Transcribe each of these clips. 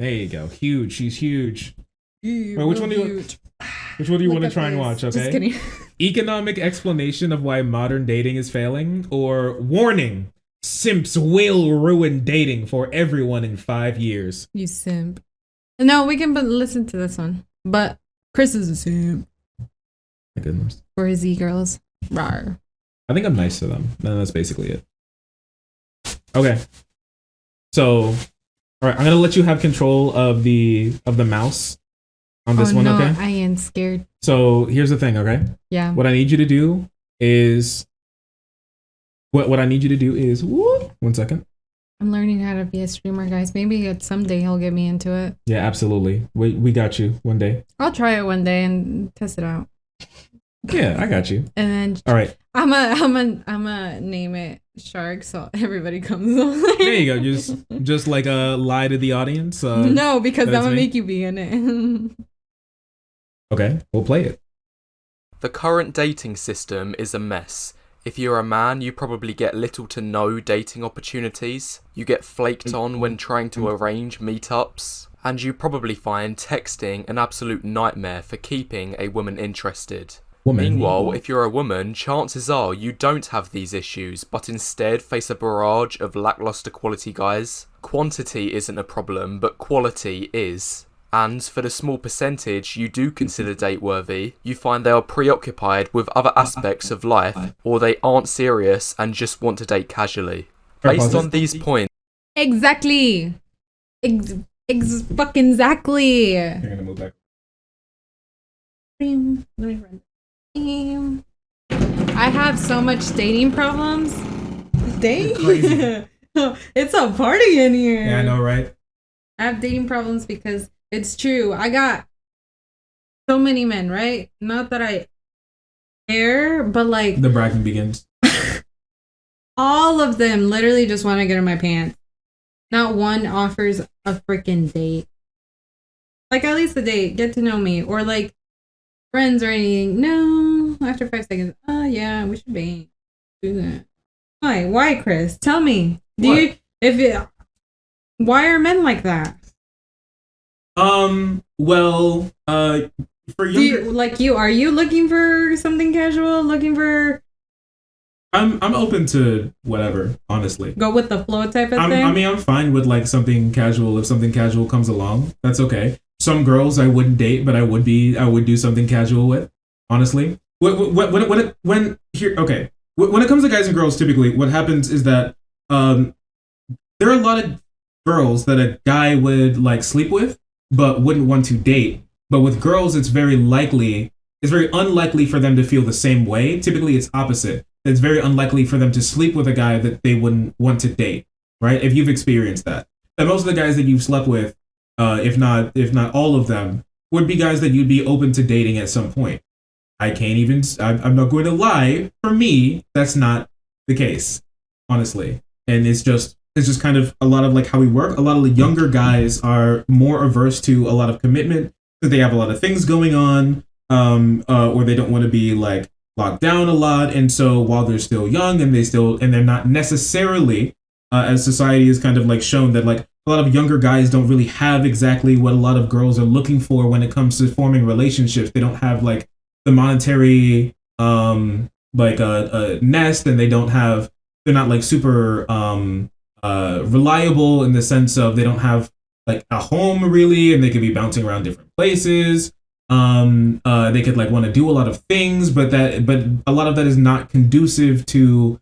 There you go. Huge. She's huge. Wait, which one do you? Which one do you want to try and watch? Okay. Just kidding. Economic explanation of why modern dating is failing, or warning: simps will ruin dating for everyone in 5 years. You simp. No, we can listen to this one. But Chris is a simp. My goodness. For his e-girls. Rawr. I think I'm nice to them. And that's basically it. Okay. So, all right, I'm gonna let you have control of the mouse on this one. No, okay. I am scared. So here's the thing. Okay. Yeah. What I need you to do is. What I need you to do is. 1 second. I'm learning how to be a streamer, guys. Maybe someday he'll get me into it. Yeah, absolutely. We got you one day. I'll try it one day and test it out. Yeah, I got you. And then all right, I'm a name it Shark, so everybody comes on. There you go. Just like lie to the audience. No, because I'm gonna make you be in it. Okay, we'll play it. The current dating system is a mess. If you're a man, you probably get little to no dating opportunities. You get flaked on when trying to arrange meetups. And you probably find texting an absolute nightmare for keeping a woman interested. Meanwhile, if you're a woman, chances are you don't have these issues, but instead face a barrage of lackluster quality guys. Quantity isn't a problem, but quality is. And for the small percentage you do consider date-worthy, you find they are preoccupied with other aspects of life, or they aren't serious and just want to date casually. Based on these points... Exactly! Fucking exactly! You're gonna move back. I have so much dating problems. Dang! It's a party in here! Yeah, I know, right? I have dating problems because it's true. I got so many men, right? Not that I care, but like... The bragging begins. All of them literally just want to get in my pants. Not one offers a freaking date. Like, at least a date. Get to know me. Or like, friends or anything. No. After 5 seconds. Oh, yeah, we should be. Do that. Why? Why, Chris? Tell me. Why are men like that? Well, for younger... are you looking for something casual? Looking for... I'm open to whatever, honestly. Go with the flow type of thing? I mean, I'm fine with like something casual if something casual comes along. That's okay. Some girls I wouldn't date, but I would do something casual with, honestly. When it comes to guys and girls, typically what happens is that there are a lot of girls that a guy would like sleep with but wouldn't want to date. But with girls, it's very unlikely for them to feel the same way. Typically, it's opposite. It's very unlikely for them to sleep with a guy that they wouldn't want to date, right? If you've experienced that. And most of the guys that you've slept with, if not all of them, would be guys that you'd be open to dating at some point. I'm not going to lie. For me, that's not the case, honestly. And it's just kind of a lot of like how we work. A lot of the younger guys are more averse to a lot of commitment because they have a lot of things going on, or they don't want to be like locked down a lot. And so while they're still young and they're not necessarily, as society has kind of like shown that like a lot of younger guys don't really have exactly what a lot of girls are looking for when it comes to forming relationships. They don't have like the monetary, like a nest, and they're not like super, reliable in the sense of they don't have like a home really, and they could be bouncing around different places. They could like want to do a lot of things, but a lot of that is not conducive to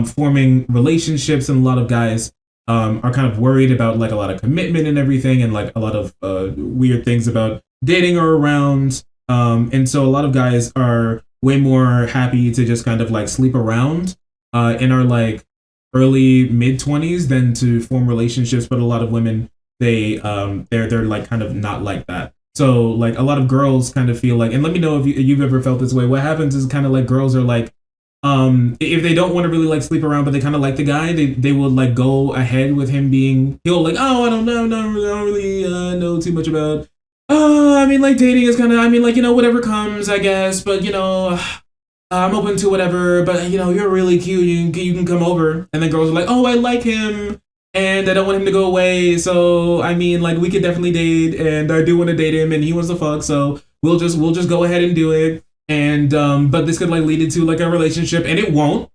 forming relationships, and a lot of guys are kind of worried about like a lot of commitment and everything, and like a lot of weird things about dating are around. And so a lot of guys are way more happy to just kind of like sleep around in our like early mid-20s than to form relationships. But a lot of women, they're like kind of not like that. So like a lot of girls kind of feel like, and let me know if you've ever felt this way. What happens is kind of like girls are like, if they don't want to really like sleep around, but they kind of like the guy, they will like go ahead with him he'll like, oh, I don't really know too much about, I mean like dating is kind of, I mean like, you know, whatever comes, I guess, but you know, I'm open to whatever, but you know, you're really cute, you can come over. And then girls are like, oh, I like him, and I don't want him to go away. So I mean, like, we could definitely date, and I do want to date him, and he wants to fuck. So we'll just go ahead and do it. And but this could like lead into like a relationship, and it won't.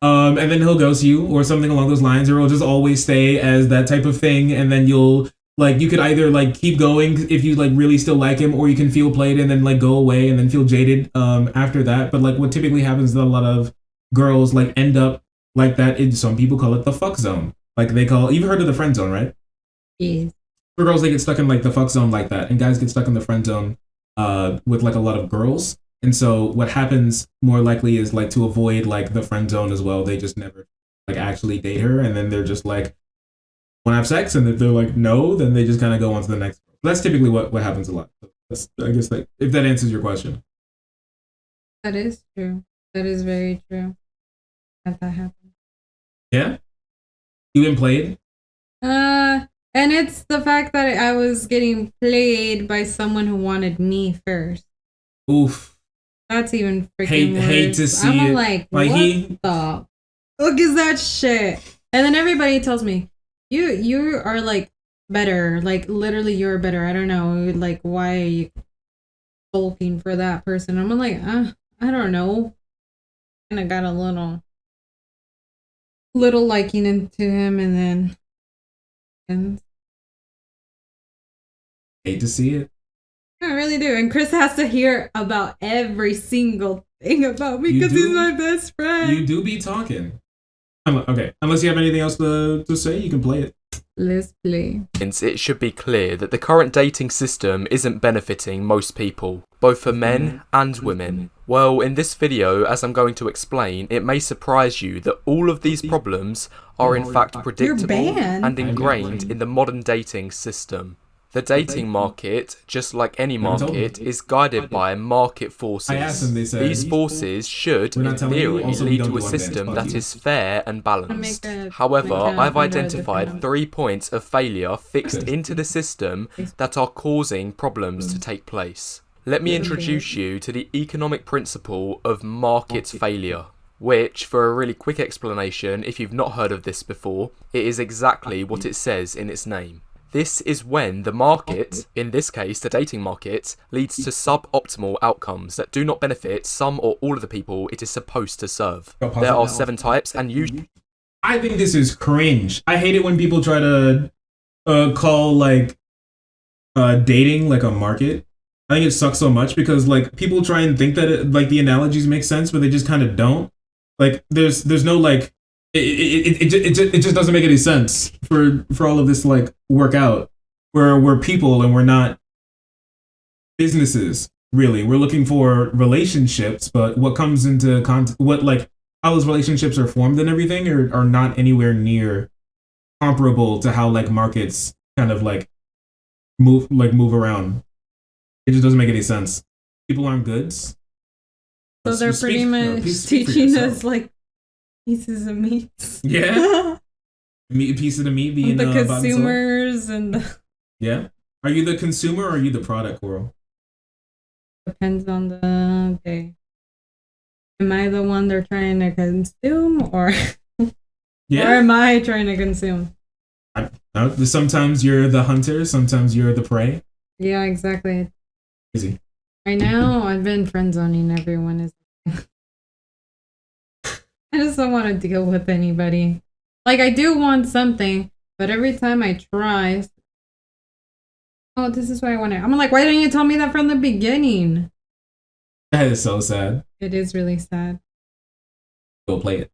And then he'll ghost you or something along those lines, or it'll just always stay as that type of thing. And then you'll like you could either like keep going if you like really still like him, or you can feel played and then like go away and then feel jaded after that. But like what typically happens is that a lot of girls like end up like that. Some people call it the fuck zone. Like they call, you've heard of the friend zone, right? Yes. For girls, they get stuck in like the fuck zone like that, and guys get stuck in the friend zone with like a lot of girls. And so what happens more likely is like to avoid like the friend zone as well, they just never like actually date her, and then they're just like want to have sex, and if they're like no, then they just kind of go on to the next. That's typically what happens a lot. That's, I guess, like if that answers your question. That is true. That is very true. That happens. Yeah, you been played. And it's the fact that I was getting played by someone who wanted me first. Oof. That's even freaking worse. Hate to see I'm it. like what the fuck is that shit? And then everybody tells me, you are like better. Like literally you're better. I don't know. Like why are you sulking for that person? I'm like, I don't know. And I got a little liking into him, and then hate to see it. I really do. And Chris has to hear about every single thing about me because he's my best friend. You do be talking. Okay, unless you have anything else to say, you can play it. Let's play. It should be clear that the current dating system isn't benefiting most people, both for men and women. Well, in this video, as I'm going to explain, it may surprise you that all of these problems are in fact predictable and ingrained in the modern dating system. The dating market, just like any market, is guided by market forces. These forces should, in theory, lead to a system that is fair and balanced. However, I've identified 3 points of failure fixed into the system that are causing problems to take place. Let me introduce you to the economic principle of market failure, which, for a really quick explanation, if you've not heard of this before, it is exactly what it says in its name. This is when the market, in this case the dating market, leads to suboptimal outcomes that do not benefit some or all of the people it is supposed to serve. There are 7 types, and usually... I think this is cringe. I hate it when people try to call like dating like a market. I think it sucks so much because like people try and think that it, like the analogies make sense, but they just kind of don't. Like there's no like it just doesn't make any sense for all of this like work out. We're people and we're not businesses, really. We're looking for relationships, but what comes into what like how those relationships are formed and everything are not anywhere near comparable to how like markets kind of like move around. It just doesn't make any sense. People aren't goods. So they're pretty much teaching us like pieces of meat. Yeah. Pieces of meat being the consumers and the... Yeah. Are you the consumer or are you the product, Coral? Depends on the day. Am I the one they're trying to consume or yeah. Or am I trying to consume? Sometimes you're the hunter, sometimes you're the prey. Yeah, exactly. Easy. Right now, I've been friend zoning everyone. I just don't want to deal with anybody. Like, I do want something, but every time I try, oh, this is what I want to. I'm like, why didn't you tell me that from the beginning? That is so sad. It is really sad. Go play it.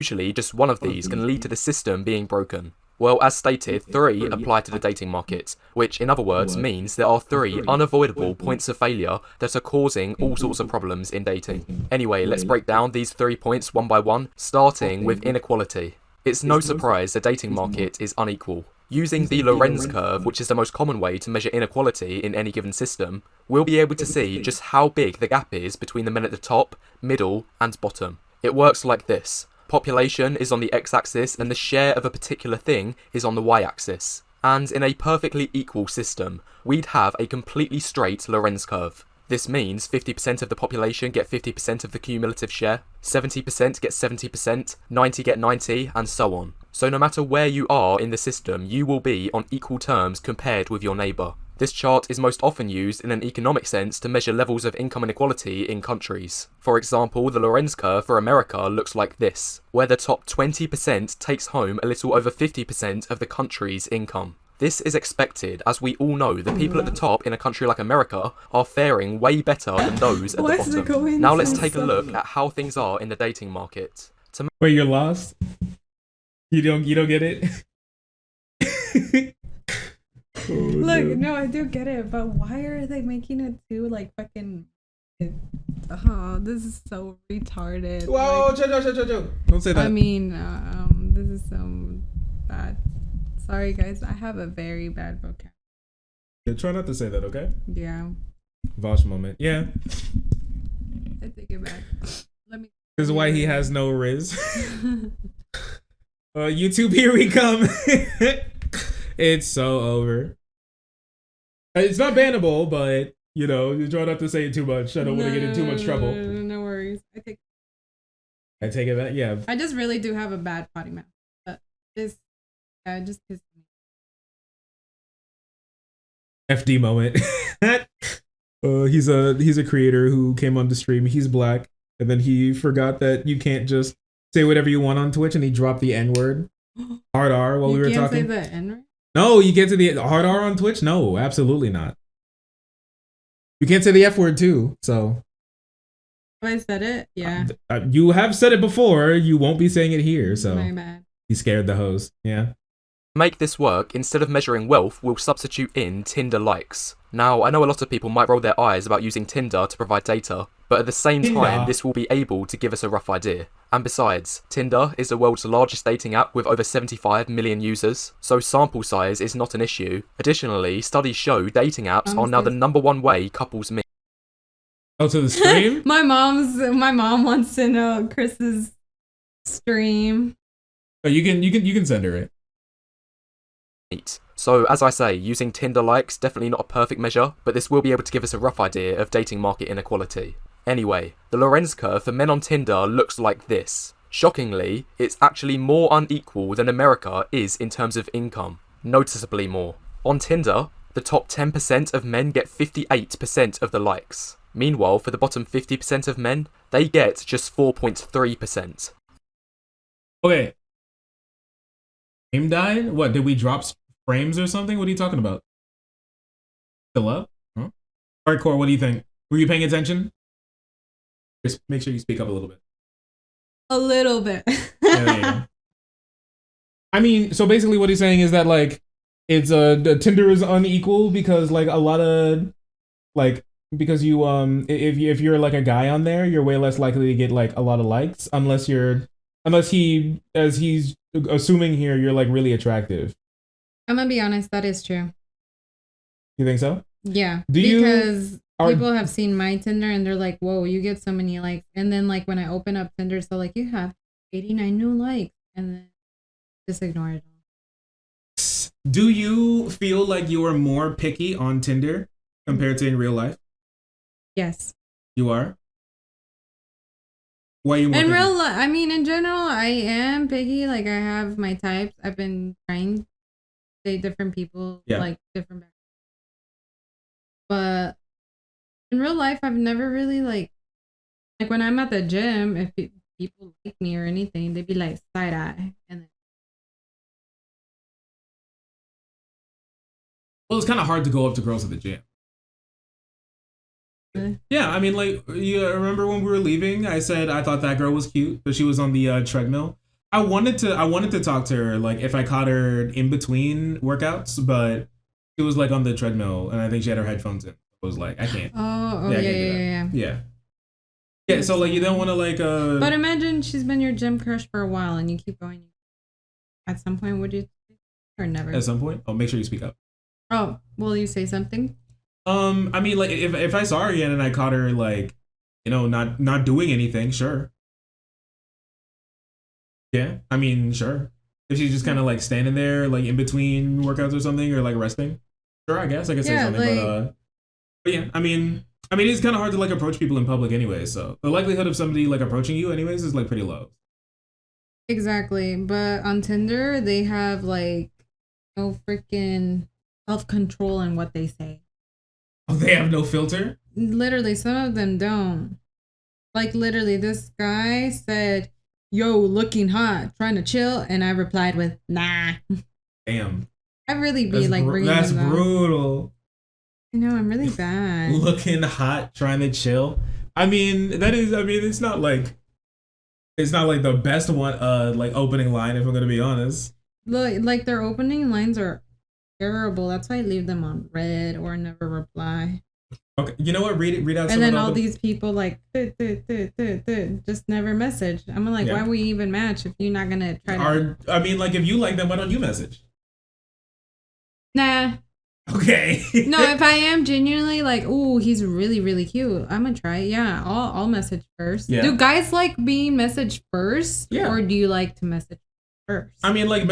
Usually, just one of these can lead to the system being broken. Well, as stated, 3 apply to the dating market, which in other words means there are 3 unavoidable points of failure that are causing all sorts of problems in dating. Anyway, let's break down these 3 points one by one, starting with inequality. It's no surprise the dating market is unequal. Using the Lorenz curve, which is the most common way to measure inequality in any given system, we'll be able to see just how big the gap is between the men at the top, middle, and bottom. It works like this. Population is on the x-axis and the share of a particular thing is on the y-axis. And in a perfectly equal system, we'd have a completely straight Lorenz curve. This means 50% of the population get 50% of the cumulative share, 70% get 70%, 90 get 90, and so on. So no matter where you are in the system, you will be on equal terms compared with your neighbour. This chart is most often used in an economic sense to measure levels of income inequality in countries. For example, the Lorenz curve for America looks like this, where the top 20% takes home a little over 50% of the country's income. This is expected, as we all know the people at the top in a country like America are faring way better than those at the bottom. Now let's take a look at how things are in the dating market. Wait, you're lost? You don't get it? Oh, look, no, I do get it, but why are they making it too like fucking? Oh, this is so retarded. Whoa, like, chill. Don't say that. I mean, this is so bad. Sorry, guys, I have a very bad vocabulary. Yeah, try not to say that, okay? Yeah. Vosh moment. Yeah. I take it back. Let me. This is why he has no riz. YouTube, here we come. It's so over. It's not bannable, but you know, you try not to say it too much. I don't want to get in too much trouble. No worries. I take it back. Yeah. I just really do have a bad potty mouth. But this, just pisses me. FD moment. He's a creator who came on the stream. He's black, and then he forgot that you can't just say whatever you want on Twitch, and he dropped the N word, hard R, while we were talking. You can't say the N word? No, you can't say the hard R on Twitch. No, absolutely not. You can't say the F word too. So. Have I said it? Yeah. You have said it before. You won't be saying it here. So. My bad. He scared the host. Yeah. To make this work, instead of measuring wealth, we'll substitute in Tinder likes. Now, I know a lot of people might roll their eyes about using Tinder to provide data, but at the same time, this will be able to give us a rough idea. And besides, Tinder is the world's largest dating app with over 75 million users, so sample size is not an issue. Additionally, studies show dating apps are now the #1 way couples meet. Oh, to the stream? My mom wants to know Chris's stream. Oh, you can send her it. So, as I say, using Tinder likes definitely not a perfect measure, but this will be able to give us a rough idea of dating market inequality. Anyway, the Lorenz curve for men on Tinder looks like this. Shockingly, it's actually more unequal than America is in terms of income. Noticeably more. On Tinder, the top 10% of men get 58% of the likes. Meanwhile, for the bottom 50% of men, they get just 4.3%. Okay. Frame died? What, did we drop frames or something? What are you talking about? Still up? Huh? Hardcore, what do you think? Were you paying attention? Just make sure you speak up a little bit. A little bit. Yeah, there you go. I mean, so basically what he's saying is that, like, it's the Tinder is unequal because, like, a lot of, like, because you, if you're, like, a guy on there, you're way less likely to get, like, a lot of likes unless he, as he's assuming here, you're, like, really attractive. I'm gonna be honest, that is true. You think so? Yeah. Because people have seen my Tinder and they're like, whoa, you get so many likes. And then, like, when I open up Tinder, so, like, you have 89 new likes. And then just ignore it all. Do you feel like you are more picky on Tinder compared to in real life? Yes. You are? Why are you more in picky? real life? I mean, in general, I am picky. Like, I have my types. I've been trying to date different people, like different backgrounds. But in real life, I've never really like when I'm at the gym, if people like me or anything, they'd be like side eye, and then. Well, it's kind of hard to go up to girls at the gym. Really? Yeah, I mean, like, you remember when we were leaving? I said I thought that girl was cute, but she was on the treadmill. I wanted to talk to her, like, if I caught her in between workouts, but she was like on the treadmill, and I think she had her headphones in. I was like, I can't. Yeah. So like, you don't want to like. But imagine she's been your gym crush for a while, and you keep going. At some point, would you, or never? At some point, make sure you speak up. Oh, will you say something? I mean, like, if I saw her again and I caught her, like, you know, not doing anything, sure. Yeah, I mean, sure. If she's just kind of like standing there, like in between workouts or something, or like resting, sure, I guess I could say something. Like, but yeah, I mean, it's kind of hard to like approach people in public anyway. So the likelihood of somebody like approaching you, anyways, is like pretty low. Exactly. But on Tinder, they have like no freaking self control in what they say. Oh, they have no filter? Literally, some of them don't. Like, literally, this guy said, yo, looking hot, trying to chill. And I replied with, nah. Damn. I really be like bringing that's them down. brutal. I know, I'm really bad. Looking hot, trying to chill. I mean, it's not like the best one like opening line, if I'm gonna be honest. Like their opening lines are terrible. That's why I leave them on red or never reply. Okay, you know what? Read out. And then all these people like just never message. I'm like, why we even match if you're not gonna try to? I mean, like, if you like them, why don't you message? Nah. Okay. No, if I am genuinely like, ooh, he's really, really cute, I'm gonna try it. Yeah, I'll message first. Yeah. Do guys like being messaged first? Yeah. Or do you like to message first? I mean, like,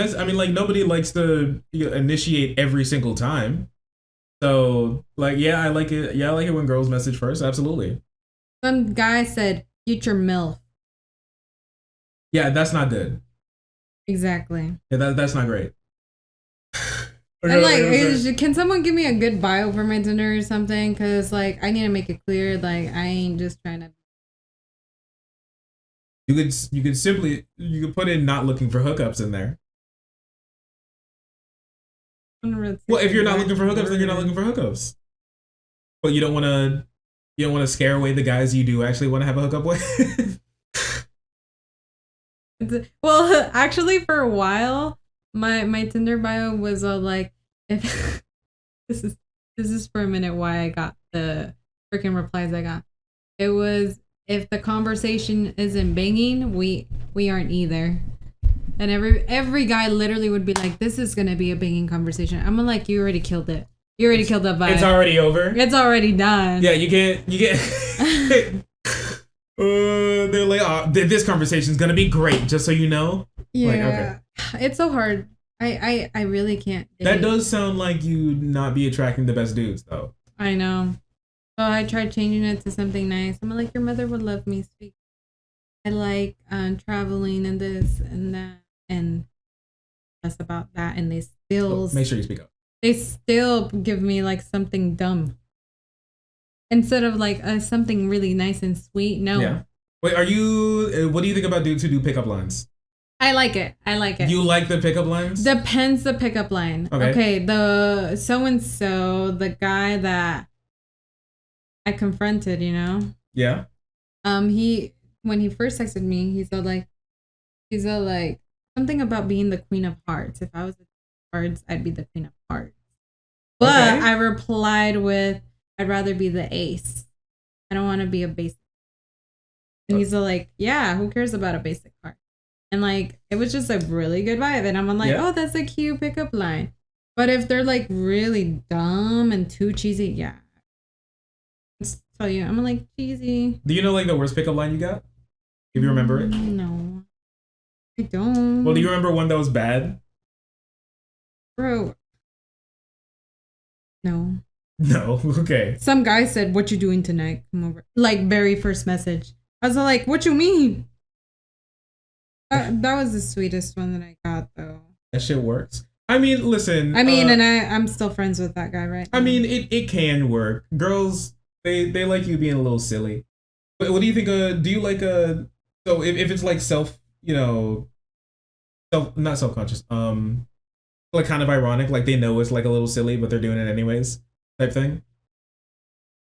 nobody likes to initiate every single time. So, like, yeah, I like it. Yeah, I like it when girls message first. Absolutely. Some guy said, "Future MILF." Yeah, that's not good. Exactly. Yeah, that's not great. And like, can someone give me a good bio for my Tinder or something? Because like, I need to make it clear, like, I ain't just trying to. You could put in not looking for hookups in there. Well, if you're not looking for hookups, then you're not looking for hookups. But you don't want to scare away the guys you do actually want to have a hookup with. Well, actually, for a while, my Tinder bio was like, if this is for a minute why I got the freaking replies I got. It was, if the conversation isn't banging, we aren't either. And every guy literally would be like, this is gonna be a banging conversation. I'm like, you already killed it. You already killed that vibe. It's already over. It's already done. Yeah, you get. They're like, oh, this conversation's gonna be great, just so you know. Yeah, like, okay. It's so hard. I really can't. That does sound like you not be attracting the best dudes, though. I know. So I tried changing it to something nice. I'm like, your mother would love me. Speak. I like traveling and this and that, and that's about that. And they still make sure you speak up. They still give me like something dumb instead of like something really nice and sweet. No. Yeah. Wait, what do you think about dudes who do pickup lines? I like it. You like the pickup lines? Depends the pickup line. Okay, the so-and-so, the guy that I confronted, you know? Yeah. When he first texted me, he said like something about being the queen of hearts. If I was the queen of hearts, I'd be the queen of hearts. But okay. I replied with, I'd rather be the ace. I don't want to be a basic. And he's like, yeah, who cares about a basic heart? And like, it was just a really good vibe. And I'm like, oh, that's a cute pickup line. But if they're like really dumb and too cheesy, yeah. Let's tell you, I'm like, cheesy. Do you know like the worst pickup line you got? If you remember it? No. I don't. Well, do you remember one that was bad? Bro. No. No, okay. Some guy said, what you doing tonight? Come over. Like, very first message. I was like, what you mean? That was the sweetest one that I got, though. That shit works. I mean, listen. And I'm still friends with that guy, right? I mean, it can work. Girls, they like you being a little silly. But what do you think? Do you like so if it's like not self-conscious, like kind of ironic, like they know it's like a little silly, but they're doing it anyways, type thing?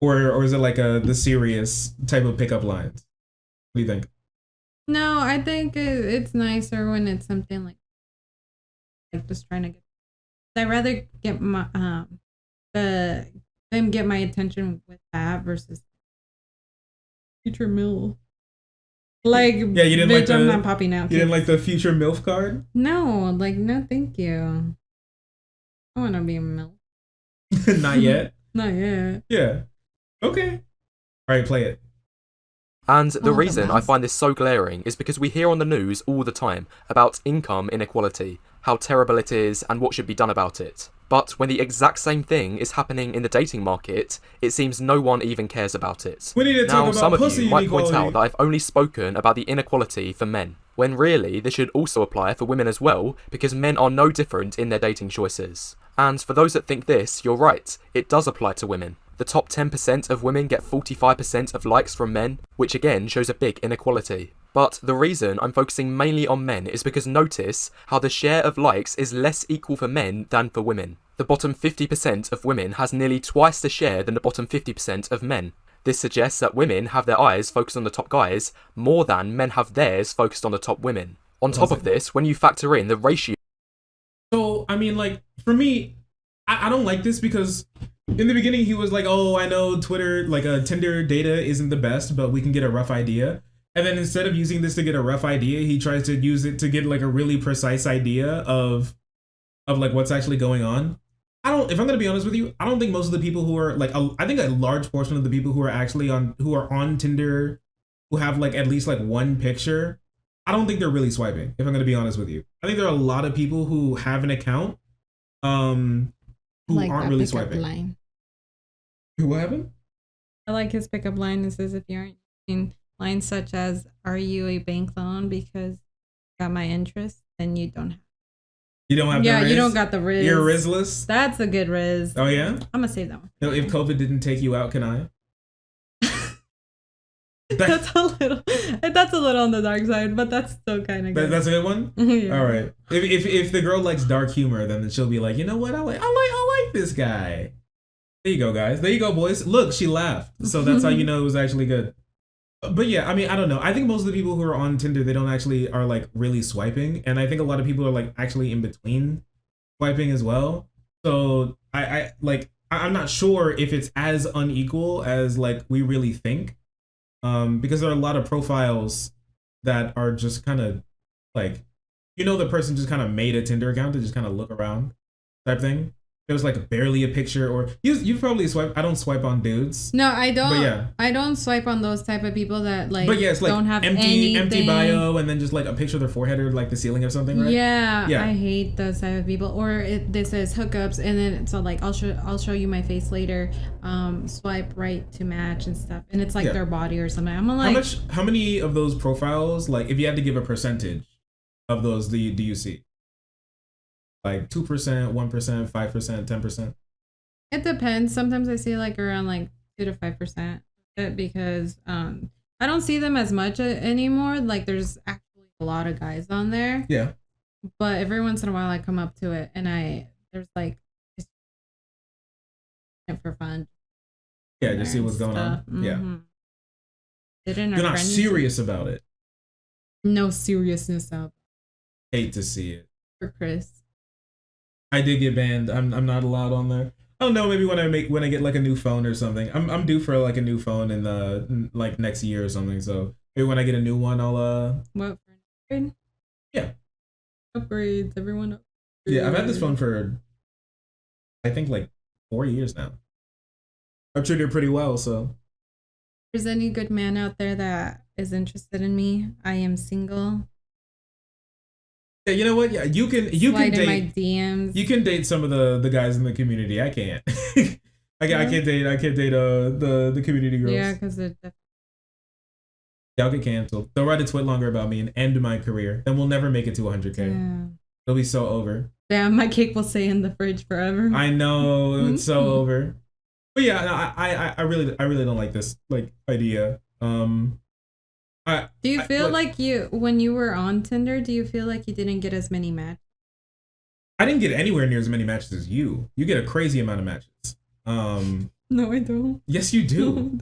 Or is it like the serious type of pickup lines? What do you think? No, I think it's nicer when it's something like just trying to get. I'd rather get my them get my attention with that versus future MILF. Like, yeah, you didn't bitch, I'm not popping out. You didn't like the future MILF card? No, like, no, thank you. I want to be a MILF. Not yet. Not yet. Yeah. Okay. All right, play it. And the reason I find this so glaring is because we hear on the news all the time about income inequality, how terrible it is and what should be done about it. But when the exact same thing is happening in the dating market, it seems no one even cares about it. We need to talk about some of pussy you might point inequality. out that I've only spoken about the inequality for men. when really this should also apply for women as well, because men are no different in their dating choices. And for those that think this, you're right, it does apply to women. The top 10% of women get 45% of likes from men, which again shows a big inequality. But the reason I'm focusing mainly on men is because notice how the share of likes is less equal for men than for women. The bottom 50% of women has nearly twice the share than the bottom 50% of men. This suggests that women have their eyes focused on the top guys more than men have theirs focused on the top women. On top of this, when you factor in the ratio... So, I mean, like, for me, I don't like this because in the beginning he was like, oh, I know Twitter, like, Tinder data isn't the best, but we can get a rough idea. And then instead of using this to get a rough idea, he tries to use it to get, like, a really precise idea of like, what's actually going on. If I'm gonna be honest with you, I don't think most of the people who are like, I think a large portion of the people who are actually on Tinder, who have like at least like one picture, I don't think they're really swiping. If I'm gonna be honest with you, I think there are a lot of people who have an account, who like aren't really swiping. Line. What happened? I like his pickup line. It says if you aren't using lines such as "Are you a bank loan because you got my interest?" then you don't have. You don't have the Yeah, Riz? you don't got the Riz. You're Rizless? That's a good Riz. Oh, yeah? I'm going to save that one. No, if COVID didn't take you out, can I? That's a little on the dark side, but that's still kind of good. That's a good one? Yeah. All right. If the girl likes dark humor, then she'll be like, you know what? I like this guy. There you go, guys. There you go, boys. Look, she laughed. So that's how you know it was actually good. But yeah, I mean, I don't know. I think most of the people who are on Tinder, they don't actually are like really swiping. And I think a lot of people are like actually in between swiping as well. So I'm not sure if it's as unequal as like we really think. Because there are a lot of profiles that are just kind of like, the person just kind of made a Tinder account to just kind of look around type thing. There was like barely a picture, or you probably swipe. I don't swipe on dudes. No, I don't. But yeah. I don't swipe on those type of people that like, it's like don't have empty anything. bio, and then just like a picture of their forehead or like the ceiling of something, right? Yeah, I hate those type of people. Or this says hookups, and then it's all like I'll show you my face later. Swipe right to match and stuff, and it's like their body or something. I'm like, how many of those profiles, like if you had to give a percentage of those, do you see? Like 2%, 1%, 5%, 10%? It depends. Sometimes I see like around like 2 to 5%, because I don't see them as much anymore. Like there's actually a lot of guys on there. Yeah. But every once in a while I come up to it and there's like it's for fun. Yeah, just see what's going on. Mm-hmm. Yeah. You're not serious about it. No seriousness out. Hate to see it. For Chris. I did get banned. I'm not allowed on there. I don't know. Maybe when I get like a new phone or something. I'm due for like a new phone in like next year or something. So maybe when I get a new one, I'll What, for an upgrade? Yeah. Upgrades, everyone. Upgrades. Yeah, I've had this phone for I think like 4 years now. I've treated it pretty well. So. If there's any good man out there that is interested in me, I am single. Yeah, you know what? Yeah, you can Slide date in my DMs. You can date some of the guys in the community. I can't. I can't date the community girls. Yeah, because they're I'll get canceled. They'll write a tweet longer about me and end my career. Then we'll never make it to 100K. Yeah. It'll be so over. Damn, my cake will stay in the fridge forever. I know, it's so over. But yeah, I really don't like this like idea. Do you feel like when you were on Tinder, do you feel like you didn't get as many matches? I didn't get anywhere near as many matches as you. You get a crazy amount of matches. No, I don't. Yes, you do.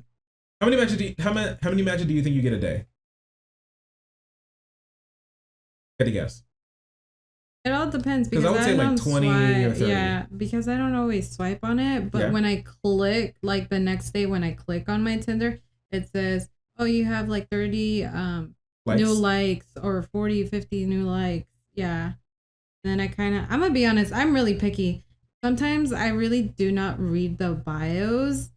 How many matches do you think you get a day? Get a guess. It all depends, because I would say like 20 or 30. Yeah, because I don't always swipe on it, but when I click, like the next day when I click on my Tinder, it says, oh, you have like 30 new likes or 40, 50 new likes. Yeah. And then I'm gonna be honest, I'm really picky. Sometimes I really do not read the bios.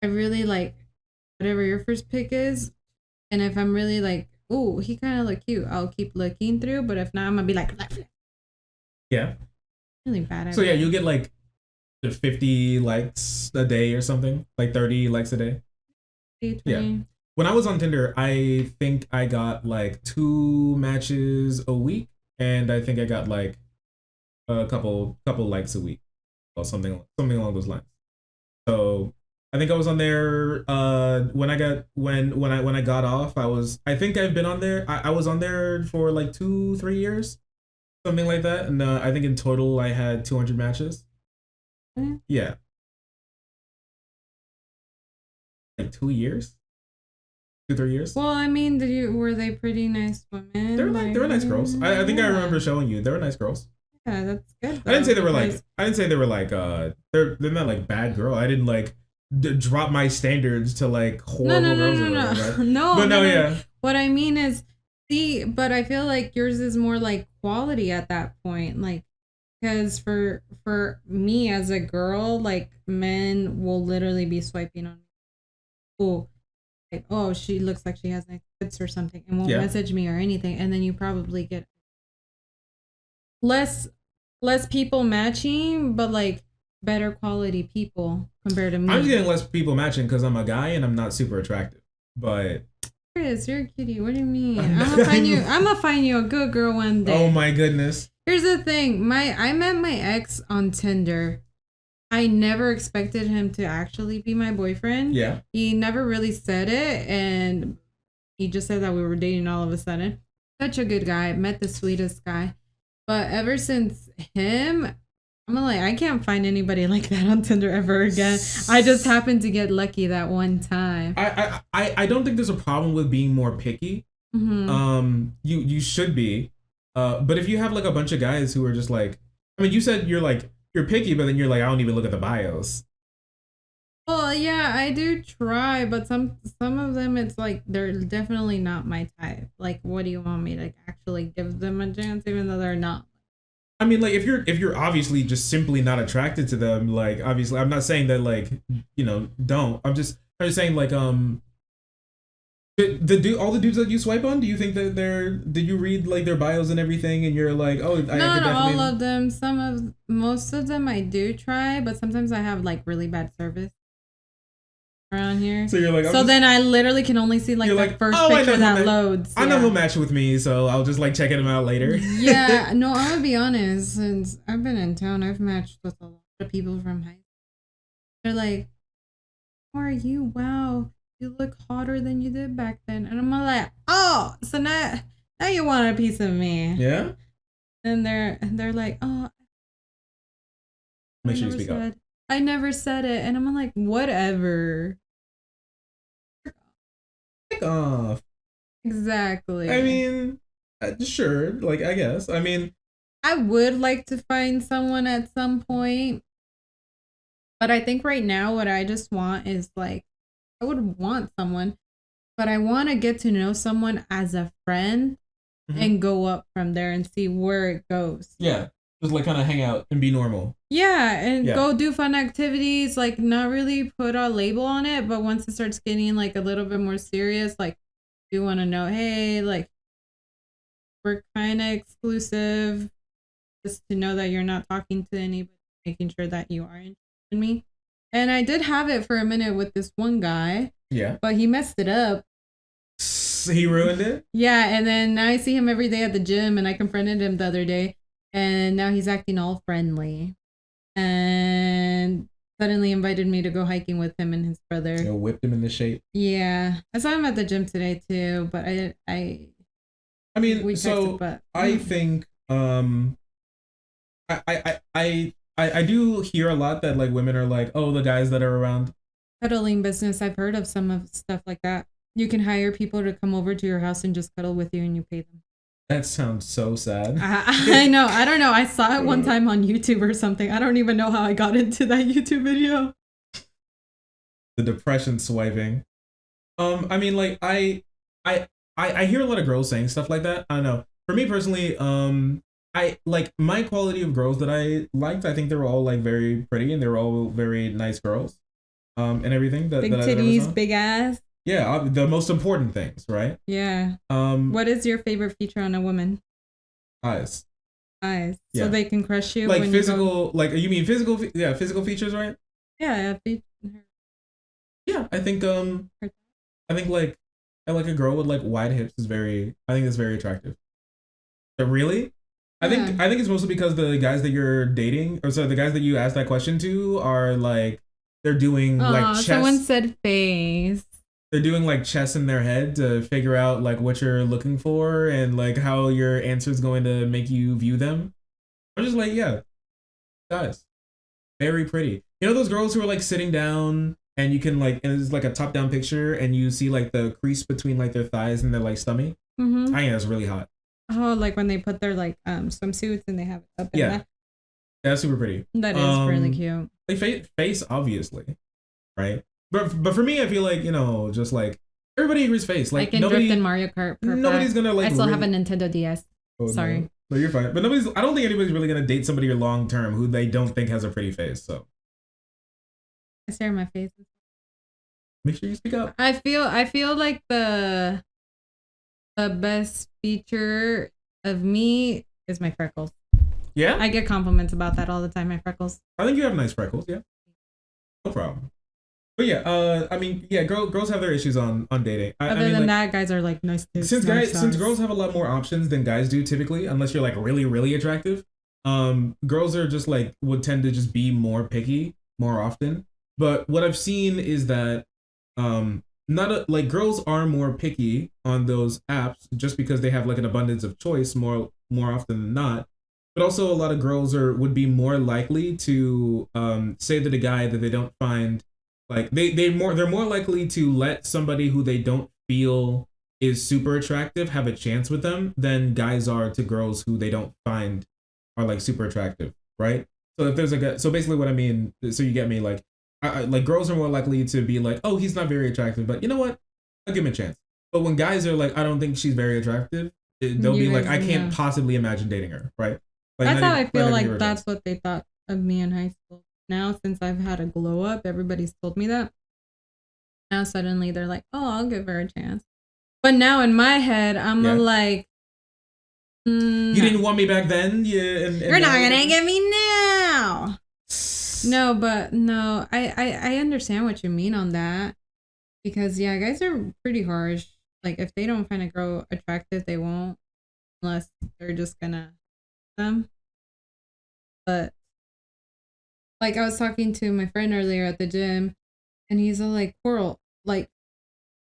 I really like whatever your first pick is. And if I'm really like, oh, he kind of look cute, I'll keep looking through. But if not, I'm gonna be like, yeah. Really bad. So yeah, you'll get like 50 likes a day or something, like 30 likes a day. 20. Yeah. when I was on Tinder, I think I got like 2 matches a week, and I think I got like a couple likes a week, or something along those lines. So I think I was on there when I got off. I think I've been on there. I was on there for like 2-3 years, something like that, and I think in total I had 200 matches. Yeah, like 2 years, 2-3 years. Well, I mean, were they pretty nice women? They were nice girls. I think I remember showing you. They were nice girls. Yeah, that's good. I didn't say they were like. I didn't say they were like. They're not like bad girl. I didn't like drop my standards to like horrible girls. No. What I mean is, but I feel like yours is more like quality at that point, like, because for me as a girl, like, men will literally be swiping on me. Oh, like, oh, she looks like she has nice tits or something, and won't message me or anything, and then you probably get less people matching, but like better quality people compared to me. I'm just getting less people matching because I'm a guy and I'm not super attractive. But Chris, you're a kitty. What do you mean? I'm gonna find you a good girl one day. Oh my goodness. Here's the thing. I met my ex on Tinder. I never expected him to actually be my boyfriend. Yeah. He never really said it, and he just said that we were dating all of a sudden. Such a good guy. Met the sweetest guy. But ever since him, I'm like, I can't find anybody like that on Tinder ever again. I just happened to get lucky that one time. I don't think there's a problem with being more picky. Mm-hmm. You should be. But if you have like a bunch of guys who are just like, I mean, you said you're picky, but then you're like, I don't even look at the bios. Well, yeah, I do try, but some of them, it's like they're definitely not my type. Like, what do you want me to actually give them a chance, even though they're not? I mean, like, if you're obviously just simply not attracted to them, like, obviously, I'm not saying that, like, don't. I'm just saying, like, all the dudes that you swipe on, do you think that did you read like their bios and everything, and you're like, oh, not all of them. Most of them I do try, but sometimes I have like really bad service around here. So you're like, then I literally can only see like the first picture that loads. I know who'll match with me, so I'll just like check them out later. Yeah, no, I'm gonna be honest. Since I've been in town, I've matched with a lot of people from high school. They're like, "How are you? Wow, you look hotter than you did back then." And I'm like, "Oh, so now you want a piece of me?" Yeah. And they're like, "Oh." Make sure you speak up. I never said it, and I'm like, whatever. Off. Exactly. I mean, sure, like, I guess. I mean, I would like to find someone at some point, but I think right now what I just want is like, I would want someone, but I want to get to know someone as a friend and go up from there and see where it goes. Yeah, just like kind of hang out and be normal. Yeah, and go do fun activities, like not really put a label on it, but once it starts getting like a little bit more serious, like you want to know, hey, like we're kind of exclusive, just to know that you're not talking to anybody, making sure that you are interested in me. And I did have it for a minute with this one guy. Yeah. But he messed it up. He ruined it? Yeah, and then now I see him every day at the gym, and I confronted him the other day, and now he's acting all friendly. And suddenly invited me to go hiking with him and his brother. You whipped him into shape. Yeah. I saw him at the gym today too, but I mean, so I think I do hear a lot that like women are like, oh, the guys that are around cuddling business. I've heard of some of stuff like that. You can hire people to come over to your house and just cuddle with you, and you pay them. That sounds so sad. I know. I don't know. I saw it one time on YouTube or something. I don't even know how I got into that YouTube video. The depression swiping. I mean, like I hear a lot of girls saying stuff like that. I don't know. For me personally, I like my quality of girls that I liked. I think they were all like very pretty and they were all very nice girls. And everything that big that titties, big ass. Yeah, the most important things, right? Yeah. What is your favorite feature on a woman? Eyes. Eyes. Yeah. So they can crush you. Like when physical, like you mean physical? Yeah, physical features, right? Yeah. Yeah, I think like And like a girl with like wide hips is I think it's very attractive. But really? I think it's mostly because the guys that you're dating, or sorry, the guys that you asked that question to are like they're doing like chess. Someone said face. They're doing like chess in their head to figure out like what you're looking for and like how your answer is going to make you view them. I'm just like, yeah, guys, very pretty. You know those girls who are like sitting down and you can like, and it's like a top down picture and you see like the crease between like their thighs and their like stomach. Mm-hmm. I think that's really hot. Oh, like when they put their like swimsuits and they have it up. Yeah, that's super pretty. That is really cute. Like face, obviously, right? But for me, I feel like, you know, just like everybody agrees face. Like I can drift in Mario Kart. Perfect. Nobody's gonna like. I still have a Nintendo DS. Oh, sorry. No, you're fine. But I don't think anybody's really gonna date somebody long term who they don't think has a pretty face. So I stare at my face. Make sure you speak up. I feel like the best feature of me is my freckles. Yeah? I get compliments about that all the time, my freckles. I think you have nice freckles, yeah. No problem. But yeah, I mean, yeah, girls have their issues on dating. Other than that, guys are like nice tits. Since girls have a lot more options than guys do typically, unless you're like really, really attractive, girls are just like would tend to just be more picky more often. But what I've seen is that like girls are more picky on those apps just because they have like an abundance of choice more often than not. But also a lot of girls would be more likely to say to the guy that they don't find like they're more likely to let somebody who they don't feel is super attractive have a chance with them than guys are to girls who they don't find are like super attractive, right? So if there's so basically what I mean, so you get me, like like girls are more likely to be like, oh, he's not very attractive, but you know what, I'll give him a chance. But when guys are like, I don't think she's very attractive, they'll be like, I can't possibly imagine dating her, right? Like, that's how I feel like that's what they thought of me in high school. Now, since I've had a glow up, everybody's told me that. Now suddenly they're like, oh, I'll give her a chance. But now in my head, I'm like, you didn't want me back then? Yeah, you're not gonna get me now. No, but no, I understand what you mean on that. Because yeah, guys are pretty harsh. Like if they don't find a girl attractive, they won't, unless they're just gonna them. But like I was talking to my friend earlier at the gym, and he's all like, Coral, like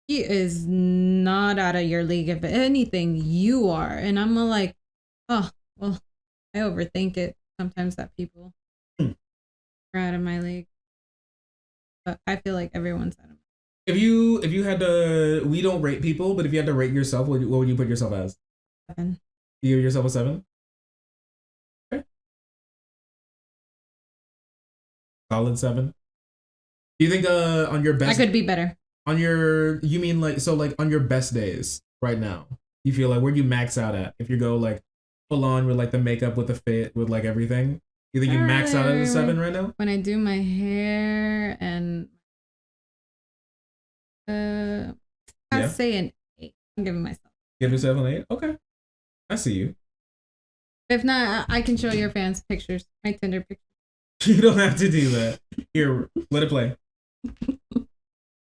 he is not out of your league. If anything, you are. And I'm all like, oh well, I overthink it sometimes that people are out of my league. But I feel like everyone's out of my league. If you had to, we don't rate people, but if you had to rate yourself, what would you put yourself as? 7. You give yourself a 7? Solid 7. Do you think on your best, I could be better. On your, you mean like, so like on your best days right now, you feel like where'd you max out at? If you go like full on with like the makeup, with the fit, with like everything, you think you max out at a 7 right now? When I do my hair and I'd say an 8. I'm giving myself. Give yourself an 8? Okay. I see you. If not, I can show your fans pictures, my Tinder pictures. You don't have to do that. Here, let it play.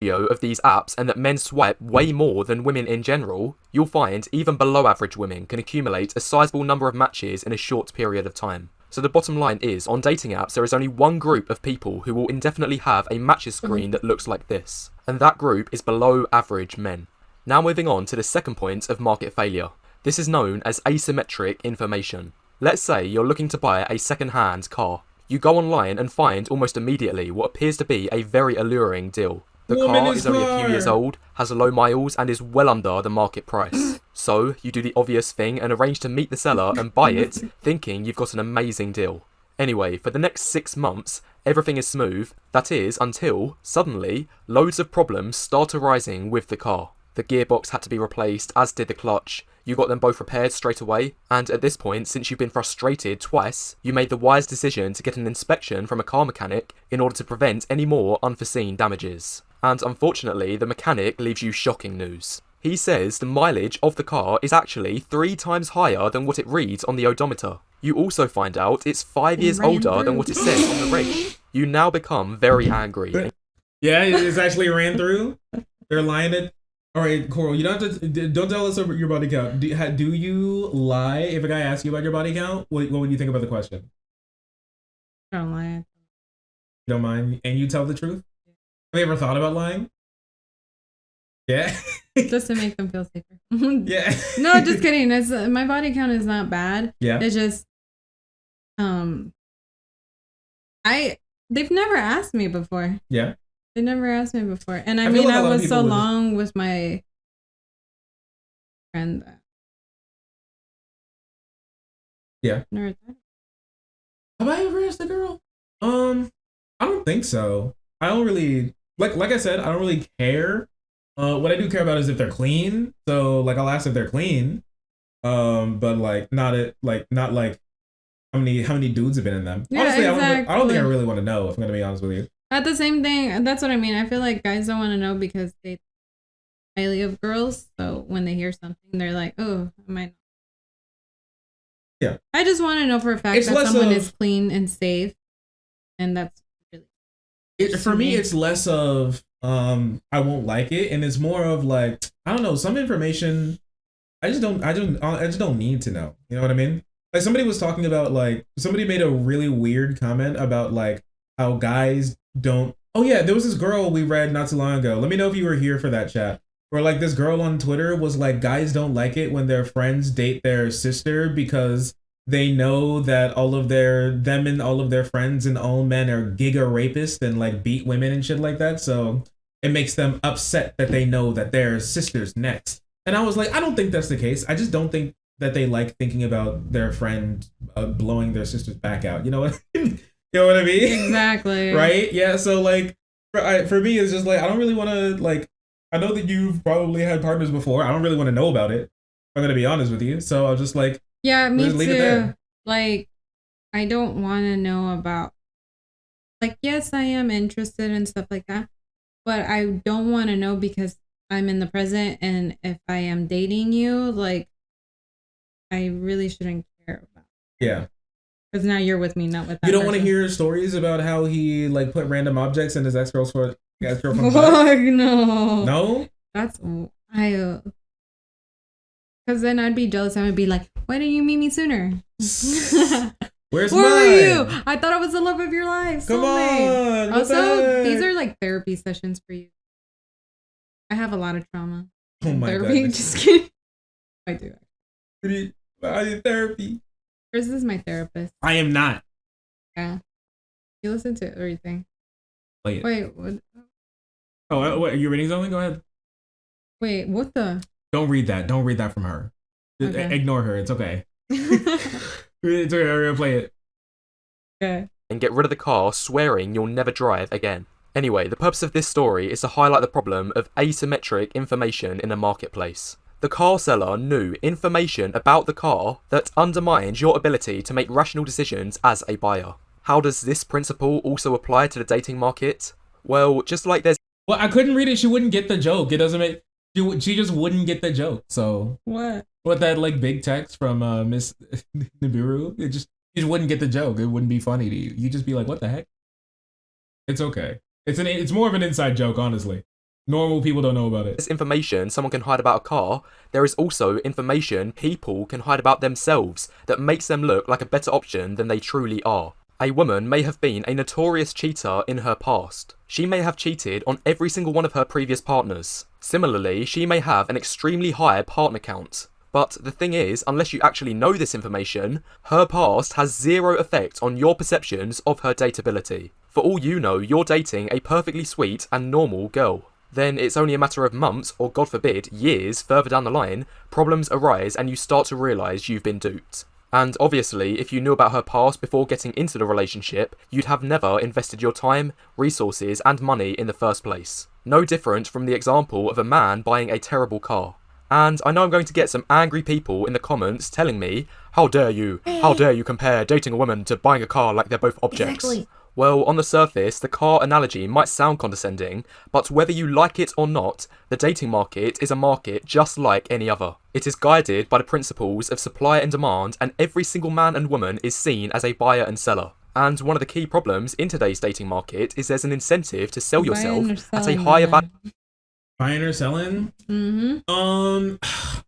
Of these apps, and that men swipe way more than women in general, you'll find even below average women can accumulate a sizable number of matches in a short period of time. So the bottom line is, on dating apps, there is only one group of people who will indefinitely have a matches screen that looks like this, and that group is below average men. Now moving on to the second point of market failure. This is known as asymmetric information. Let's say you're looking to buy a second-hand car. You go online and find almost immediately what appears to be a very alluring deal. The car is only a few years old, has low miles, and is well under the market price. So, you do the obvious thing and arrange to meet the seller and buy it, thinking you've got an amazing deal. Anyway, for the next 6 months, everything is smooth, that is, until, suddenly, loads of problems start arising with the car. The gearbox had to be replaced, as did the clutch. You got them both repaired straight away, and at this point, since you've been frustrated twice, you made the wise decision to get an inspection from a car mechanic in order to prevent any more unforeseen damages. And unfortunately, the mechanic leaves you shocking news. He says the mileage of the car is actually 3 times higher than what it reads on the odometer. You also find out it's 5 years older than what it says on the reg. You now become very angry. Yeah, it's actually ran through. They're lying it. All right, Coral, you don't have to. Don't tell us your body count. Do you lie if a guy asks you about your body count? What would you think about the question? Don't lie. You don't mind, and you tell the truth. Have you ever thought about lying? Yeah. Just to make them feel safer. Yeah. No, just kidding. It's, my body count is not bad. Yeah. It's just, they've never asked me before. Yeah. They never asked me before, and I feel mean, like a I lot of was so people would long with my friend. Yeah. Never thought. Have I ever asked a girl? I don't think so. I don't really like I said, I don't really care. What I do care about is if they're clean. So like I'll ask if they're clean. But like not like how many dudes have been in them. Yeah, Honestly, exactly. I don't think I really want to know, if I'm gonna be honest with you. At the same thing, that's what I mean. I feel like guys don't want to know because they highly of girls. So when they hear something, they're like, "Oh, I might." Yeah. I just want to know for a fact that someone is clean and safe, and that's really. For me, it's less of I won't like it, and it's more of like I don't know, some information I just don't need to know. You know what I mean? Like somebody was talking about like somebody made a really weird comment about like how guys don't. Oh yeah, there was this girl we read not too long ago. Let me know if you were here for that chat. Where like this girl on Twitter was like, guys don't like it when their friends date their sister because they know that them and all of their friends and all men are giga rapists and like beat women and shit like that. So it makes them upset that they know that their sister's next. And I was like, I don't think that's the case. I just don't think that they like thinking about their friend blowing their sister's back out. You know what? You know what I mean? Exactly. Right? Yeah. So like, for me, it's just like I don't really want to like. I know that you've probably had partners before. I don't really want to know about it. I'm gonna be honest with you. So I'll just like. Yeah, me just leave it too. there. Like, I don't want to know about. Like, yes, I am interested in stuff like that, but I don't want to know because I'm in the present, and if I am dating you, like, I really shouldn't care about. Yeah. Because now you're with me, not with that. You don't want to hear stories about how he like put random objects in his ex-girlfriend's Oh, no. No? That's wild. Because then I'd be jealous. I would be like, why didn't you meet me sooner? Where's Where mine? were you? I thought I was the love of your life. Come on. Also, these are like therapy sessions for you. I have a lot of trauma. Oh my therapy. God. Just kidding. I do. Why are you therapy? Chris is my therapist. I am not. Yeah. You listen to everything. Play it. Wait, what? Oh, what? Are you reading something? Go ahead. Wait, what the? Don't read that. Don't read that from her. Okay. Ignore her. It's okay. It's okay. I'm gonna play it. Okay. And get rid of the car, swearing you'll never drive again. Anyway, the purpose of this story is to highlight the problem of asymmetric information in a marketplace. The car seller knew information about the car that undermines your ability to make rational decisions as a buyer. How does this principle also apply to the dating market? Well, just like there's... Well, I couldn't read it. She wouldn't get the joke. It doesn't make... She just wouldn't get the joke. So... What? What, that like big text from Miss Nibiru? You just wouldn't get the joke. It wouldn't be funny to you. You'd just be like, what the heck? It's okay. It's more of an inside joke, honestly. Normal people don't know about it. There's information someone can hide about a car. There is also information people can hide about themselves that makes them look like a better option than they truly are. A woman may have been a notorious cheater in her past. She may have cheated on every single one of her previous partners. Similarly, she may have an extremely high partner count. But the thing is, unless you actually know this information, her past has zero effect on your perceptions of her dateability. For all you know, you're dating a perfectly sweet and normal girl. Then it's only a matter of months, or God forbid, years further down the line, problems arise and you start to realise you've been duped. And obviously, if you knew about her past before getting into the relationship, you'd have never invested your time, resources and money in the first place. No different from the example of a man buying a terrible car. And I know I'm going to get some angry people in the comments telling me, how dare you compare dating a woman to buying a car like they're both objects. Exactly. Well, on the surface, the car analogy might sound condescending, but whether you like it or not, the dating market is a market just like any other. It is guided by the principles of supply and demand, and every single man and woman is seen as a buyer and seller. And one of the key problems in today's dating market is there's an incentive to sell yourself at a higher value. Buying or selling? I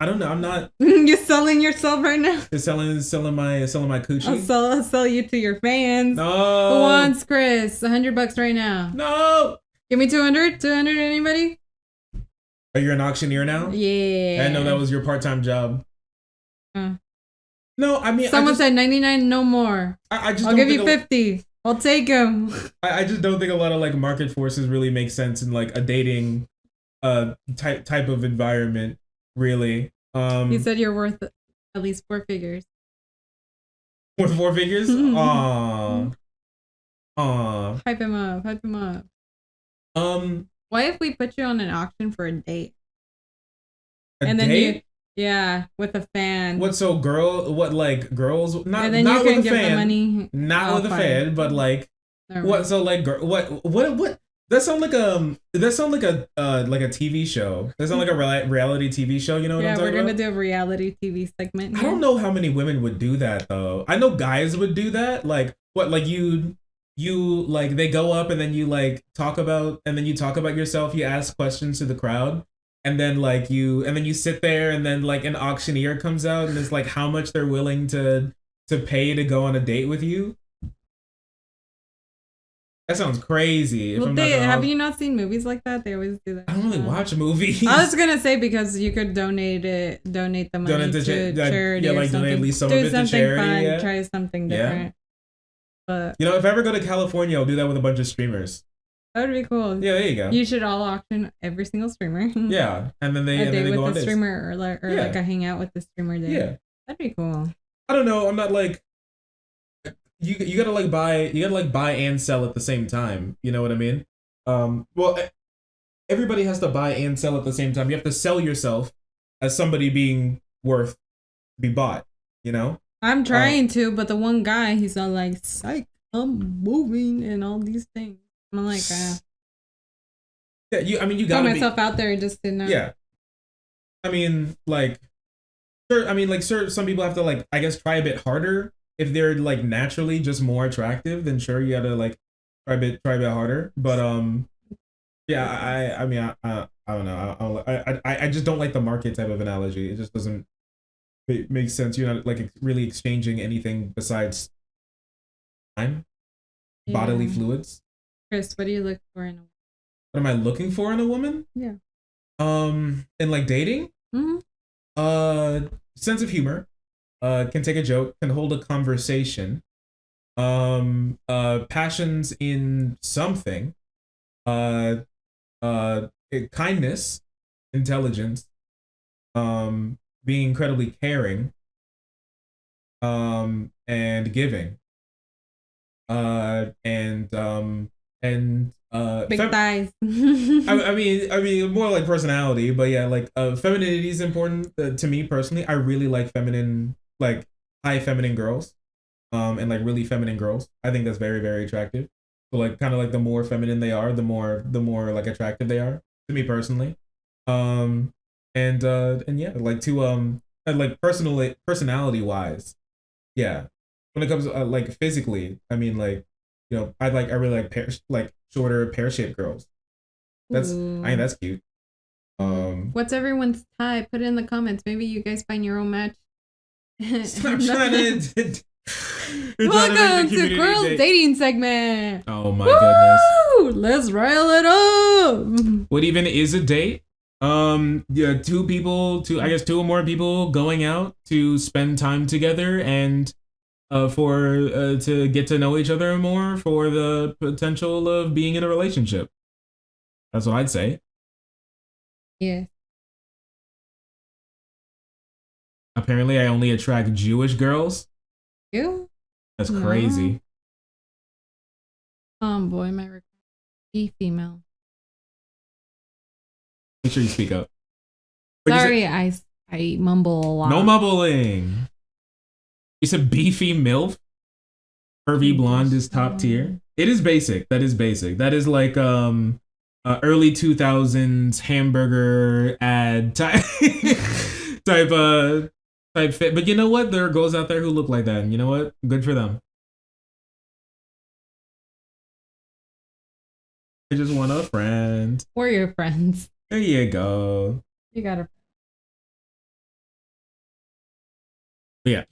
don't know. I'm not. You're selling yourself right now. Selling my coochie. I'll sell you to your fans. No. Who wants Chris? $100 right now. No. Give me 200. 200. Anybody? Are you an auctioneer now? Yeah. I know that was your part-time job. No, I mean, someone said 99, no more. I'll give you 50. I'll take them. I just don't think a lot of like market forces really make sense in like a dating type of environment, really. You said you're worth at least 4 figures. Worth 4 figures? Aww. Hype him up. What if we put you on an auction for a date? And then with a fan. What, so like girls, not and then not you can with a give fan, the money. not with a fan, but like what? So like what? That sounds like a TV show. That sounds like a reality TV show. You know what I'm talking about? Yeah, we're gonna do a reality TV segment. I don't know how many women would do that though. I know guys would do that. Like what? Like you like they go up and then you like talk about yourself. You ask questions to the crowd. And then you sit there and then like an auctioneer comes out and it's like how much they're willing to pay to go on a date with you. That sounds crazy. Well, have you not seen movies like that? They always do that. I don't really watch movies. I was gonna say because you could donate the money to charity. Yeah, like donate at least some of it to charity. Fun, try something different. Yeah. But you know, if I ever go to California, I'll do that with a bunch of streamers. That would be cool. Yeah, there you go. You should all auction every single streamer. Yeah, and then they go on the streamer or like a hangout with the streamer day. Yeah, that'd be cool. I don't know. I'm not like you gotta buy and sell at the same time. You know what I mean? Well, everybody has to buy and sell at the same time. You have to sell yourself as somebody being worth to be bought. You know? I'm trying to, but the one guy, he's all like, "Psych, I'm moving," and all these things. I'm like, yeah, you gotta put myself out there just to know. Yeah. I mean, some people have to like, I guess, try a bit harder if they're like naturally just more attractive. Then sure, you gotta like try a bit harder. But yeah, I mean, I don't know. I just don't like the market type of analogy. It just doesn't make sense. You're not like really exchanging anything besides time, bodily fluids. Chris, what do you look for in a woman? What am I looking for in a woman? Yeah. In like dating? Mm-hmm. Sense of humor. Can take a joke, can hold a conversation. Passions in something. Kindness, intelligence. Being incredibly caring. And giving. Big thighs. I mean, more like personality, but yeah, like femininity is important to me personally. I really like feminine, like high feminine girls, and like really feminine girls. I think that's very, very attractive. So like, kind of like the more feminine they are, the more like attractive they are to me personally. And yeah, like to like personality wise, yeah. When it comes to, like physically, I mean, like, you know, I really like shorter pear-shaped girls. I think that's cute. What's everyone's type? Put it in the comments. Maybe you guys find your own match. Stop trying to. Welcome to Girls Dating segment. Oh my goodness. Let's rile it up. What even is a date? Yeah, two or more people going out to spend time together and to get to know each other more for the potential of being in a relationship. That's what I'd say. Yeah. Apparently, I only attract Jewish girls. You? That's crazy. Boy, my request. Be female. Make sure you speak up. Sorry, I mumble a lot. No mumbling. You said beefy MILF? Curvy blonde is top tier. It is basic. That is basic. That is like early 2000s hamburger ad type type fit. But you know what? There are girls out there who look like that. And you know what? Good for them. I just want a friend. We're your friends. There you go. You gotta.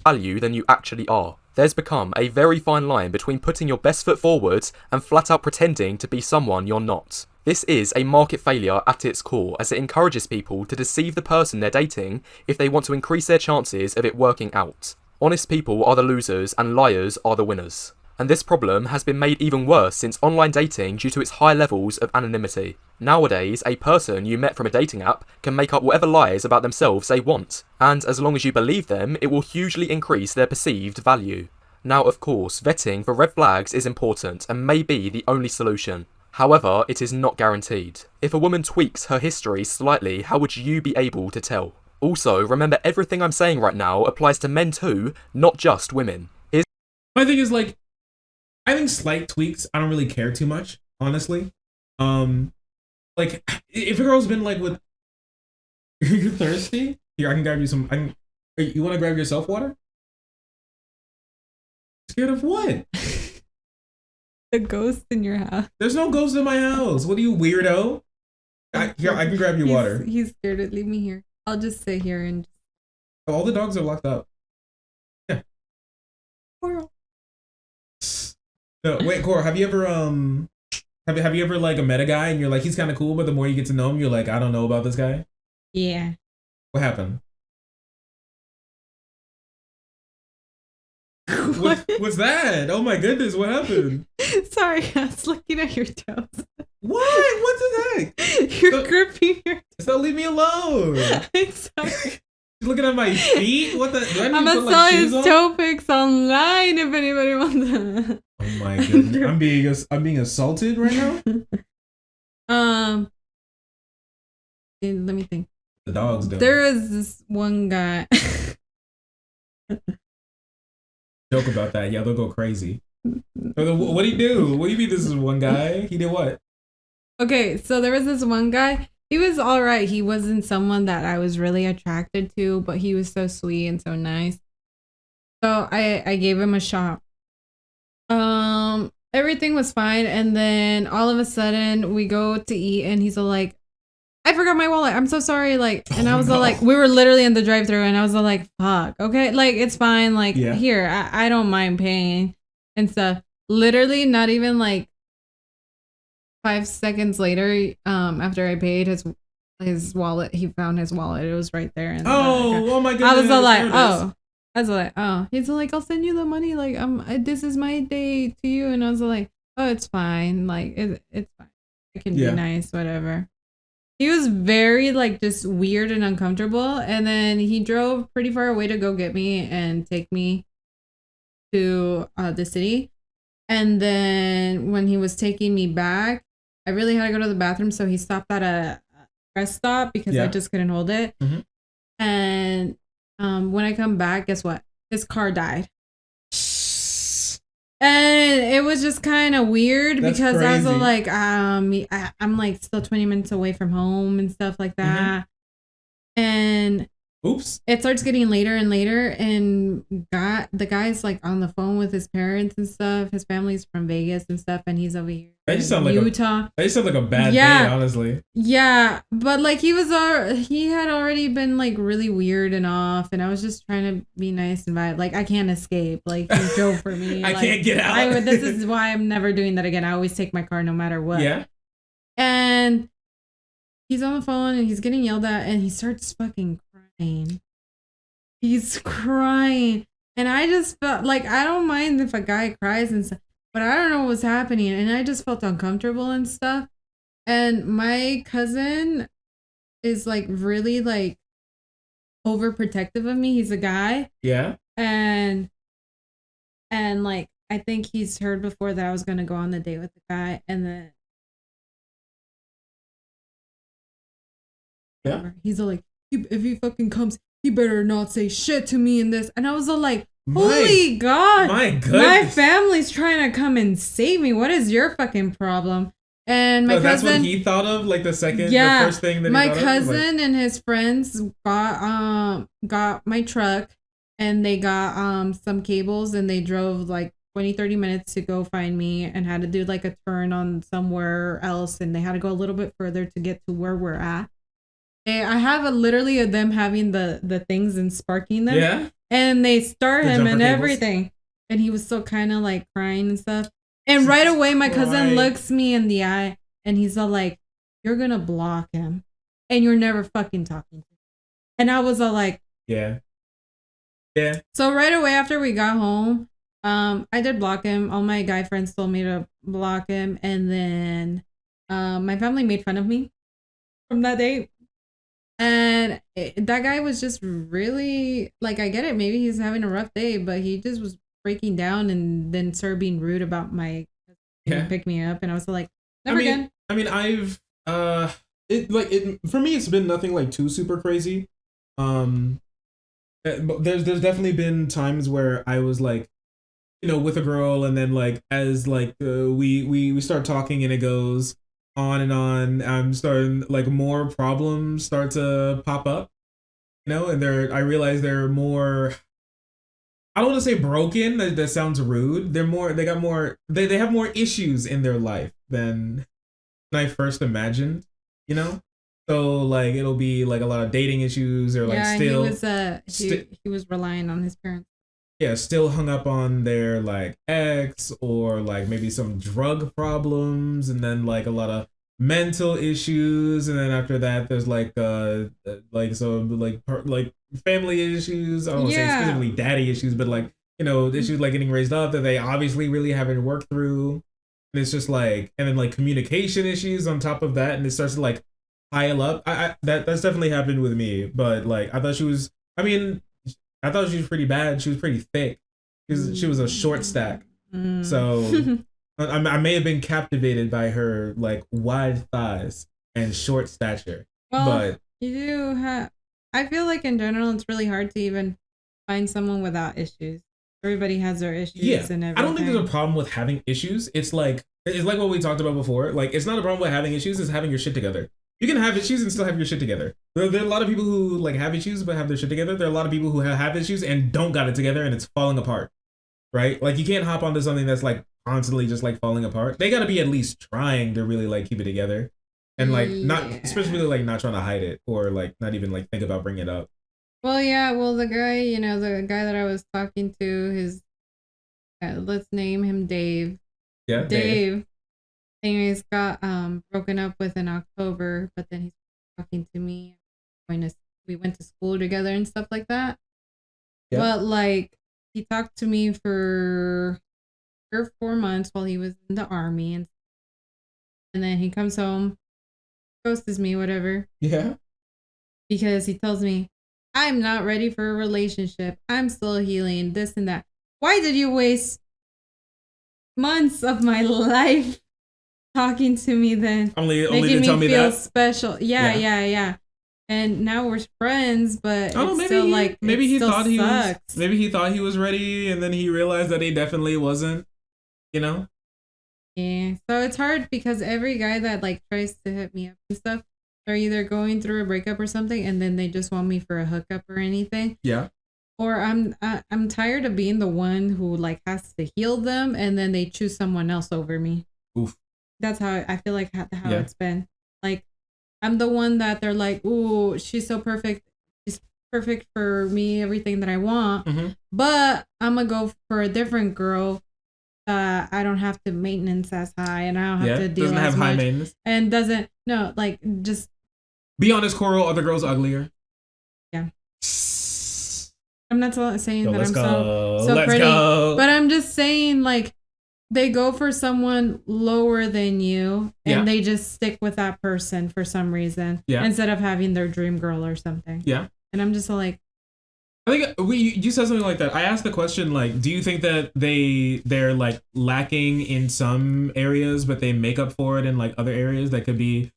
value than you actually are. There's become a very fine line between putting your best foot forward and flat out pretending to be someone you're not. This is a market failure at its core, as it encourages people to deceive the person they're dating if they want to increase their chances of it working out. Honest people are the losers and liars are the winners. And this problem has been made even worse since online dating due to its high levels of anonymity. Nowadays, a person you met from a dating app can make up whatever lies about themselves they want, and as long as you believe them, it will hugely increase their perceived value. Now, of course, vetting for red flags is important and may be the only solution. However, it is not guaranteed. If a woman tweaks her history slightly, how would you be able to tell? Also, remember everything I'm saying right now applies to men too, not just women. My thing is like, I think slight tweaks, I don't really care too much, honestly. Like if a girl's been like with, you're thirsty? Here, I can grab you some. You want to grab yourself water? Scared of what? The ghost in your house. There's no ghost in my house. What are you, weirdo? Here, I can grab you water. He's scared. Leave me here. I'll just sit here and. All the dogs are locked up. Yeah. Coral. No, wait, Cora, have you ever have you ever like met a guy and you're like, he's kind of cool, but the more you get to know him, you're like, I don't know about this guy? Yeah. What happened? What's that? Oh my goodness, what happened? Sorry, I was looking at your toes. What? What the heck? You're gripping your toes. So leave me alone. I'm sorry. You're looking at my feet? What the? Do I need I'm to gonna put, sell like, his shoes on? toe pics online if anybody wants to. Oh my goodness. I'm being assaulted right now? Let me think. The dog's doing. There is this one guy. Joke about that. Yeah, they'll go crazy. What did he do? What do you mean this is one guy? He did what? Okay, so there was this one guy. He was all right. He wasn't someone that I was really attracted to, but he was so sweet and so nice. So I gave him a shot. Everything was fine, and then all of a sudden we go to eat, and he's all like, I forgot my wallet. I'm so sorry. Like, and I was all like, we were literally in the drive-thru, and I was all like, fuck, okay, like it's fine. Like, Yeah. here, I don't mind paying and stuff. Literally, not even like 5 seconds later, after I paid his wallet, he found his wallet. It was right there. Oh my goodness. I was all like, There it is. oh. I was like, oh. He's like, I'll send you the money. Like, this is my day to you. And I was like, oh, it's fine. Like, it's fine. I can be nice, whatever. He was very, like, just weird and uncomfortable. And then he drove pretty far away to go get me and take me to the city. And then when he was taking me back, I really had to go to the bathroom. So he stopped at a rest stop because I just couldn't hold it. Mhm. And when I come back, guess what? His car died. And it was just kind of weird. That's because I was crazy. like, I'm like still 20 minutes away from home and stuff like that. And Oops. it starts getting later and later, and the guy's like on the phone with his parents and stuff. His family's from Vegas and stuff, and he's over here That just in sound like Utah. That just sounds like a bad Yeah. day, honestly. Yeah, but like he had already been like really weird and off, and I was just trying to be nice and vibe. Like, I can't escape. Like, he drove for me. I like, can't get out. This is why I'm never doing that again. I always take my car no matter what. Yeah. And he's on the phone and he's getting yelled at, and he starts fucking crying. He's crying, and I just felt like, I don't mind if a guy cries and stuff, but I don't know what was happening, and I just felt uncomfortable and stuff. And my cousin is like really like overprotective of me. He's a guy. Yeah. And like, I think he's heard before that I was gonna go on the date with the guy, and then he's all like, if he fucking comes, he better not say shit to me in this. And I was all like, holy God, My goodness. my family's trying to come and save me. What is your fucking problem? And my So that's cousin, what he thought of, like the Yeah. first thing that my he thought cousin of? and his friends got my truck, and they got some cables, and they drove like 20, 30 minutes to go find me and had to do like a turn on somewhere else. And they had to go a little bit further to get to where we're at. And I have literally of them having the things and sparking them. Yeah. And they start The him and jumper cables. everything. And he was still kind of like crying and stuff. And right away, my cousin looks me in the eye and he's all like, you're going to block him and you're never fucking talking to him. And I was all like, yeah. Yeah. So right away after we got home, I did block him. All my guy friends told me to block him. And then my family made fun of me from that date. And that guy was just really, like, I get it. Maybe he's having a rough day, but he just was breaking down and then started being rude about my pick me up. And I was like, never again. I mean, for me, it's been nothing like too super crazy. But there's definitely been times where I was like, with a girl, and then like as like we start talking and it goes on and on. I'm starting like more problems start to pop up, and I realize they're more. I don't want to say broken. That sounds rude. They have more issues in their life than I first imagined. So like it'll be like a lot of dating issues or like still. He was relying on his parents. Yeah, still hung up on their like ex or like maybe some drug problems, and then like a lot of mental issues, and then after that there's like family issues. I don't want to say specifically daddy issues, but like issues like getting raised up that they obviously really haven't worked through, and it's just like, and then like communication issues on top of that, and it starts to like pile up. That's definitely happened with me, but like I thought she was pretty bad. She was pretty thick. She was a short stack. So I may have been captivated by her like wide thighs and short stature. Well, but you do have. I feel like in general, it's really hard to even find someone without issues. Everybody has their issues and everything. I don't think there's a problem with having issues. It's like what we talked about before. Like it's not a problem with having issues. It's having your shit together. You can have issues and still have your shit together. There are a lot of people who like have issues but have their shit together. There are a lot of people who have issues and don't got it together and it's falling apart. Right? Like you can't hop onto something that's like constantly just like falling apart. They gotta be at least trying to really like keep it together. And like not especially like not trying to hide it or like not even like think about bringing it up. Well, yeah, the guy that I was talking to, his let's name him Dave. Yeah. Dave. Anyways, got broken up with in October, but then he's talking to me. We went to school together and stuff like that. Yeah. But like he talked to me for 4 months while he was in the army, and then he comes home, ghosts me, whatever. Yeah. Because he tells me, I'm not ready for a relationship. I'm still healing, this and that. Why did you waste months of my life talking to me then? Only making to tell me feel that? Special. Yeah. And now we're friends, but it's still like maybe he thought he sucks. maybe he thought he was ready, and then he realized that he definitely wasn't. Yeah. So it's hard because every guy that like tries to hit me up and stuff, they're either going through a breakup or something, and then they just want me for a hookup or anything. Yeah. Or I'm tired of being the one who like has to heal them, and then they choose someone else over me. Oof. That's how I feel like how it's been. Like I'm the one that they're like, ooh, she's so perfect. She's perfect for me, everything that I want. Mm-hmm. But I'm gonna go for a different girl. I don't have to maintenance as high, and I don't have to deal doesn't as have much, high maintenance, and just be honest, Coral. Other girls uglier. Yeah. I'm not saying that I'm so let's pretty, go. But I'm just saying like they go for someone lower than you, and they just stick with that person for some reason, instead of having their dream girl or something. Yeah. And I'm just like, I think you said something like that. I asked the question like, do you think that they're like lacking in some areas, but they make up for it in like other areas that could be,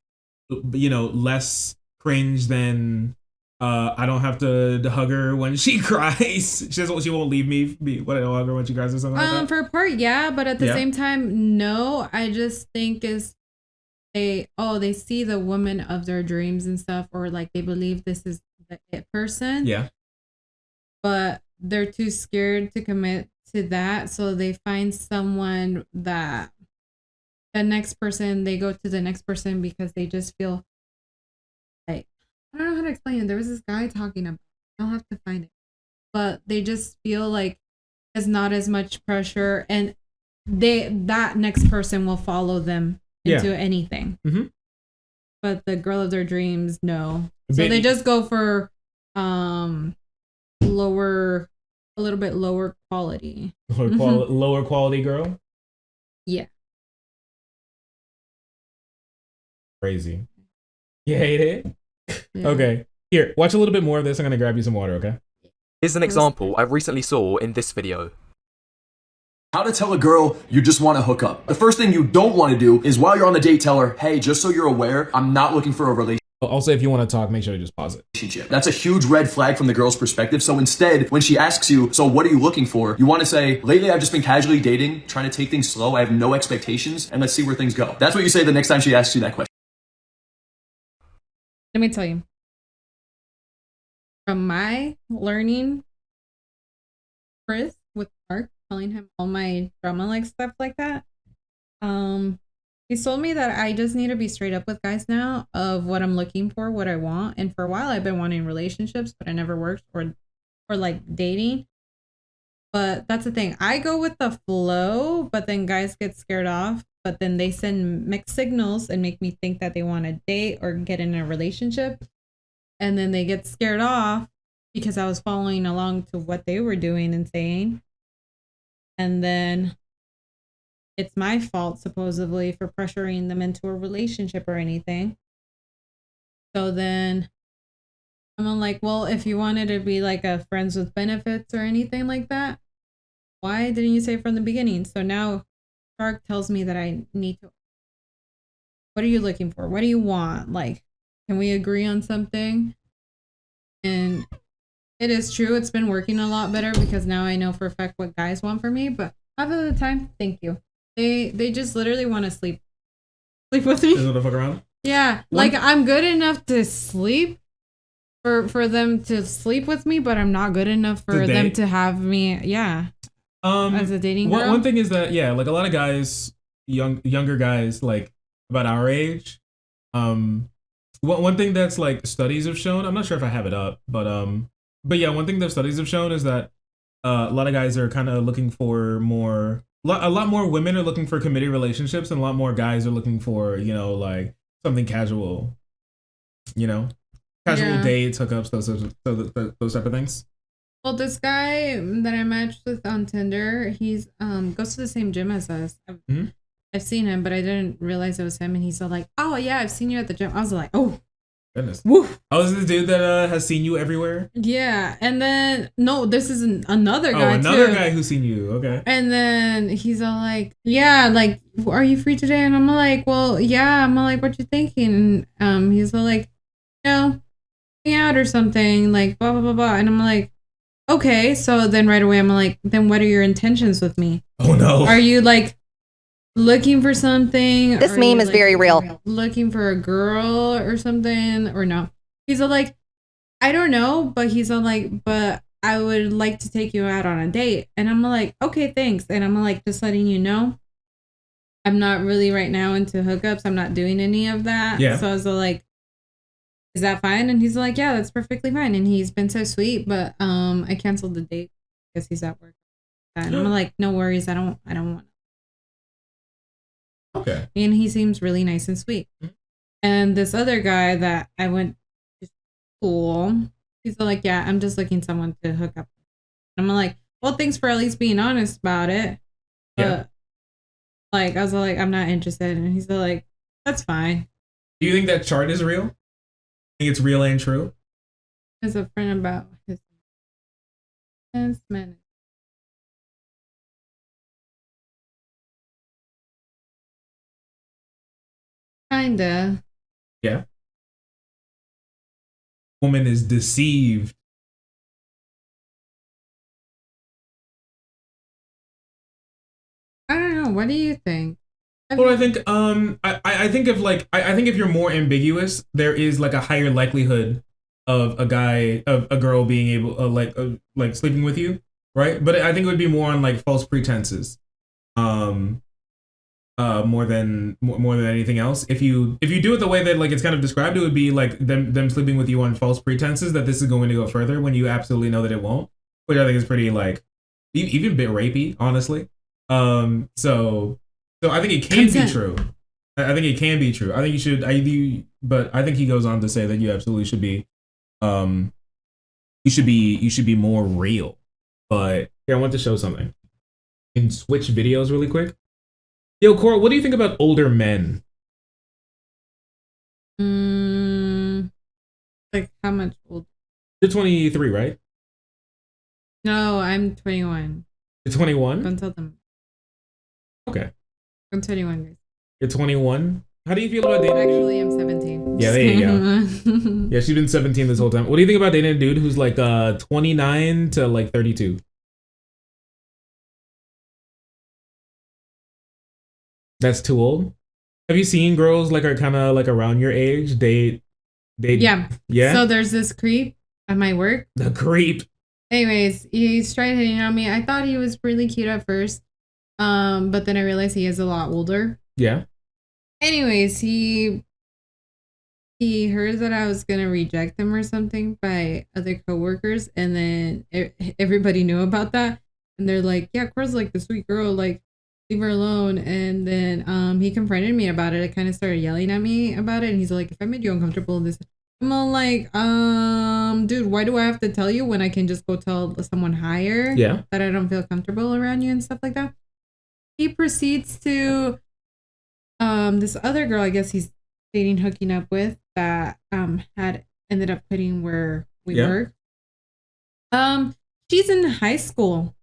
less cringe than I don't have to hug her when she cries. She won't leave me. What I don't hug her when she cries or something like that. For a part, yeah, but at the same time, no. I just think they see the woman of their dreams and stuff, or like they believe this is the it person. Yeah. But they're too scared to commit to that, so they find someone that the next person, they go to the next person because they just feel like, I don't know how to explain it. There was this guy talking about, I'll have to find it, but they just feel like there's not as much pressure, and that next person will follow them into anything. Mm-hmm. But the girl of their dreams, no. So they just go for lower, a little bit lower quality. Lower quality girl? Yeah. Crazy. You hate it? Yeah. Okay. Here, watch a little bit more of this. I'm going to grab you some water, okay? Here's an example I recently saw in this video. How to tell a girl you just want to hook up. The first thing you don't want to do is while you're on the date, tell her, hey, just so you're aware, I'm not looking for a relationship. Also, if you want to talk, make sure to just pause it. That's a huge red flag from the girl's perspective. So instead, when she asks you, so what are you looking for? You want to say, lately I've just been casually dating, trying to take things slow. I have no expectations, and let's see where things go. That's what you say the next time she asks you that question. Let me tell you. From my learning, Chris with Mark, telling him all my drama like stuff like that, he told me that I just need to be straight up with guys now of what I'm looking for, what I want. And for a while I've been wanting relationships, but I never worked or like dating. But that's the thing. I go with the flow, but then guys get scared off, but then they send mixed signals and make me think that they want to date or get in a relationship. And then they get scared off because I was following along to what they were doing and saying. And then it's my fault, supposedly, for pressuring them into a relationship or anything. So then I'm like, well, if you wanted to be like a friends with benefits or anything like that, why didn't you say from the beginning? So now Shark tells me that I need to. What are you looking for? What do you want? Like, can we agree on something? And it is true. It's been working a lot better because now I know for a fact what guys want from me. But half of the time, thank you. They just literally want to sleep with me. Just want to fuck around? Yeah, like I'm good enough to sleep for them to sleep with me, but I'm not good enough for them to have me. Yeah. As a dating girl. One thing is that like a lot of guys, younger guys, like about our age, one thing that's like studies have shown. I'm not sure if I have it up, but yeah, one thing that studies have shown is that a lot of guys are kind of looking for more. A lot more women are looking for committed relationships, and a lot more guys are looking for like something casual. Casual dates, hookups, those type of things. Well, this guy that I matched with on Tinder, he's goes to the same gym as us. I've seen him, but I didn't realize it was him. And he's all like, "Oh yeah, I've seen you at the gym." I was like, "Oh, goodness." Woo. Oh, is this the dude that has seen you everywhere? Yeah, and then no, this is another guy. Oh, another too. guy who's seen you. Okay. And then he's all like, "Yeah, like, are you free today?" And I'm like, "Well, yeah." I'm like, "What you thinking?" And he's all like, hang out or something, like blah blah blah blah. And I'm like, okay. So then right away I'm like, then what are your intentions with me? Oh no. Are you like looking for something? This meme is very real. Looking for a girl or something or no? He's all like, I don't know, but he's all like, but I would like to take you out on a date. And I'm like, okay, thanks. And I'm like, just letting you know, I'm not really right now into hookups. I'm not doing any of that. Yeah. So I was like, is that fine? And he's like, yeah, that's perfectly fine. And he's been so sweet, but I canceled the date because he's at work. And I'm like, no worries. I don't want. Okay. And he seems really nice and sweet. And this other guy that I went to school, he's like, yeah, I'm just looking someone to hook up with. And I'm like, well, thanks for at least being honest about it. But Yeah. like, I was like, I'm not interested. And he's like, that's fine. Do you think that chart is real? Think it's real and true? There's a friend about his 10 minutes. Kinda. Yeah. Woman is deceived. I don't know. What do you think? Well, I think I think if like I think if you're more ambiguous, there is like a higher likelihood of a girl being able like sleeping with you. right? But I think it would be more on like false pretenses, more than anything else. If you do it the way that like it's kind of described, it would be like them sleeping with you on false pretenses that this is going to go further when you absolutely know that it won't, which I think is pretty like even a bit rapey, honestly. So I think it can be true. I think it can be true. I think you should. But I think he goes on to say that you absolutely should be. You should be more real. But here, I want to show something. You can switch videos really quick. Yo, Cora, what do you think about older men? Like how much old? You're 23, right? No, I'm 21. You're 21? Don't tell them. Okay. I'm 21, guys. You're 21? How do you feel about dating? Actually, I'm 17. Yeah, there you go. Yeah, she's been 17 this whole time. What do you think about dating a dude who's like 29 to like 32? That's too old? Have you seen girls like are kind of like around your age? They Yeah. So there's this creep at my work. The creep. Anyways, he's trying hitting on me. I thought he was really cute at first. But then I realized he is a lot older. Yeah. Anyways, he heard that I was gonna reject him or something by other coworkers, and then everybody knew about that, and they're like, "Yeah, Cora's like the sweet girl, like leave her alone." And then he confronted me about it. I kind of started yelling at me about it, and he's like, "If I made you uncomfortable in this," I'm all like, dude, why do I have to tell you when I can just go tell someone higher that I don't feel comfortable around you and stuff like that? He proceeds to this other girl, I guess he's dating, hooking up with, that had ended up quitting where we work. She's in high school.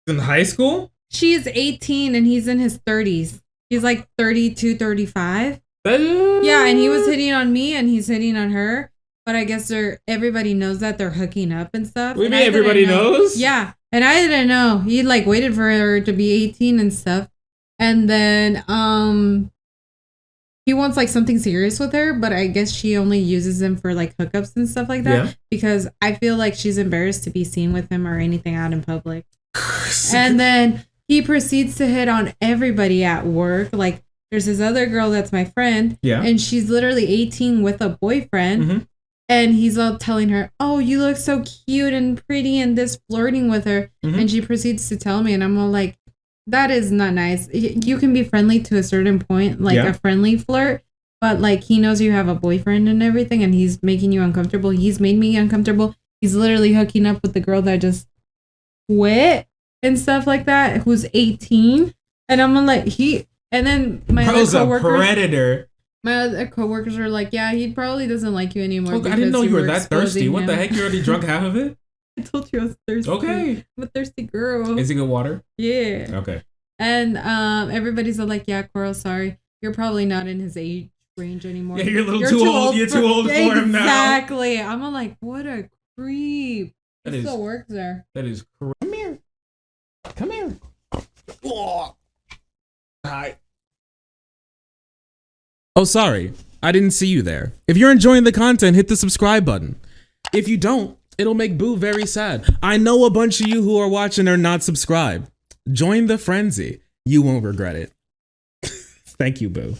In high school? She's 18 and he's in his 30s. He's like 32, 35. Yeah, and he was hitting on me and he's hitting on her. But I guess everybody knows that they're hooking up and stuff. We mean everybody knows? Yeah. And I didn't know. He like waited for her to be 18 and stuff. And then he wants like something serious with her, but I guess she only uses him for like hookups and stuff like that. Because I feel like she's embarrassed to be seen with him or anything out in public. And then he proceeds to hit on everybody at work. Like there's this other girl that's my friend. Yeah. And she's literally 18 with a boyfriend. Mm-hmm. And he's all telling her, "Oh, you look so cute and pretty," and this, flirting with her. Mm-hmm. And she proceeds to tell me, and I'm all like, that is not nice. You can be friendly to a certain point, like a friendly flirt, but like he knows you have a boyfriend and everything, and he's making you uncomfortable. He's made me uncomfortable. He's literally hooking up with the girl that just quit and stuff like that, who's 18. And I'm like, and then my other coworkers, a predator. My other coworkers are like, yeah, he probably doesn't like you anymore. Oh, I didn't know you were that thirsty. What the heck? You already drunk half of it? I told you I was thirsty. Okay. I'm a thirsty girl. Is it good water? Yeah. Okay. And everybody's all like, yeah, Coral, sorry. You're probably not in his age range anymore. Yeah, you're too old. You're too old for him now. Exactly. I'm all like, what a creep. He still works there. That is correct. Come here. Come here. Oh. Hi. Oh, sorry. I didn't see you there. If you're enjoying the content, hit the subscribe button. If you don't, it'll make Boo very sad. I know a bunch of you who are watching are not subscribed. Join the frenzy. You won't regret it. Thank you, Boo.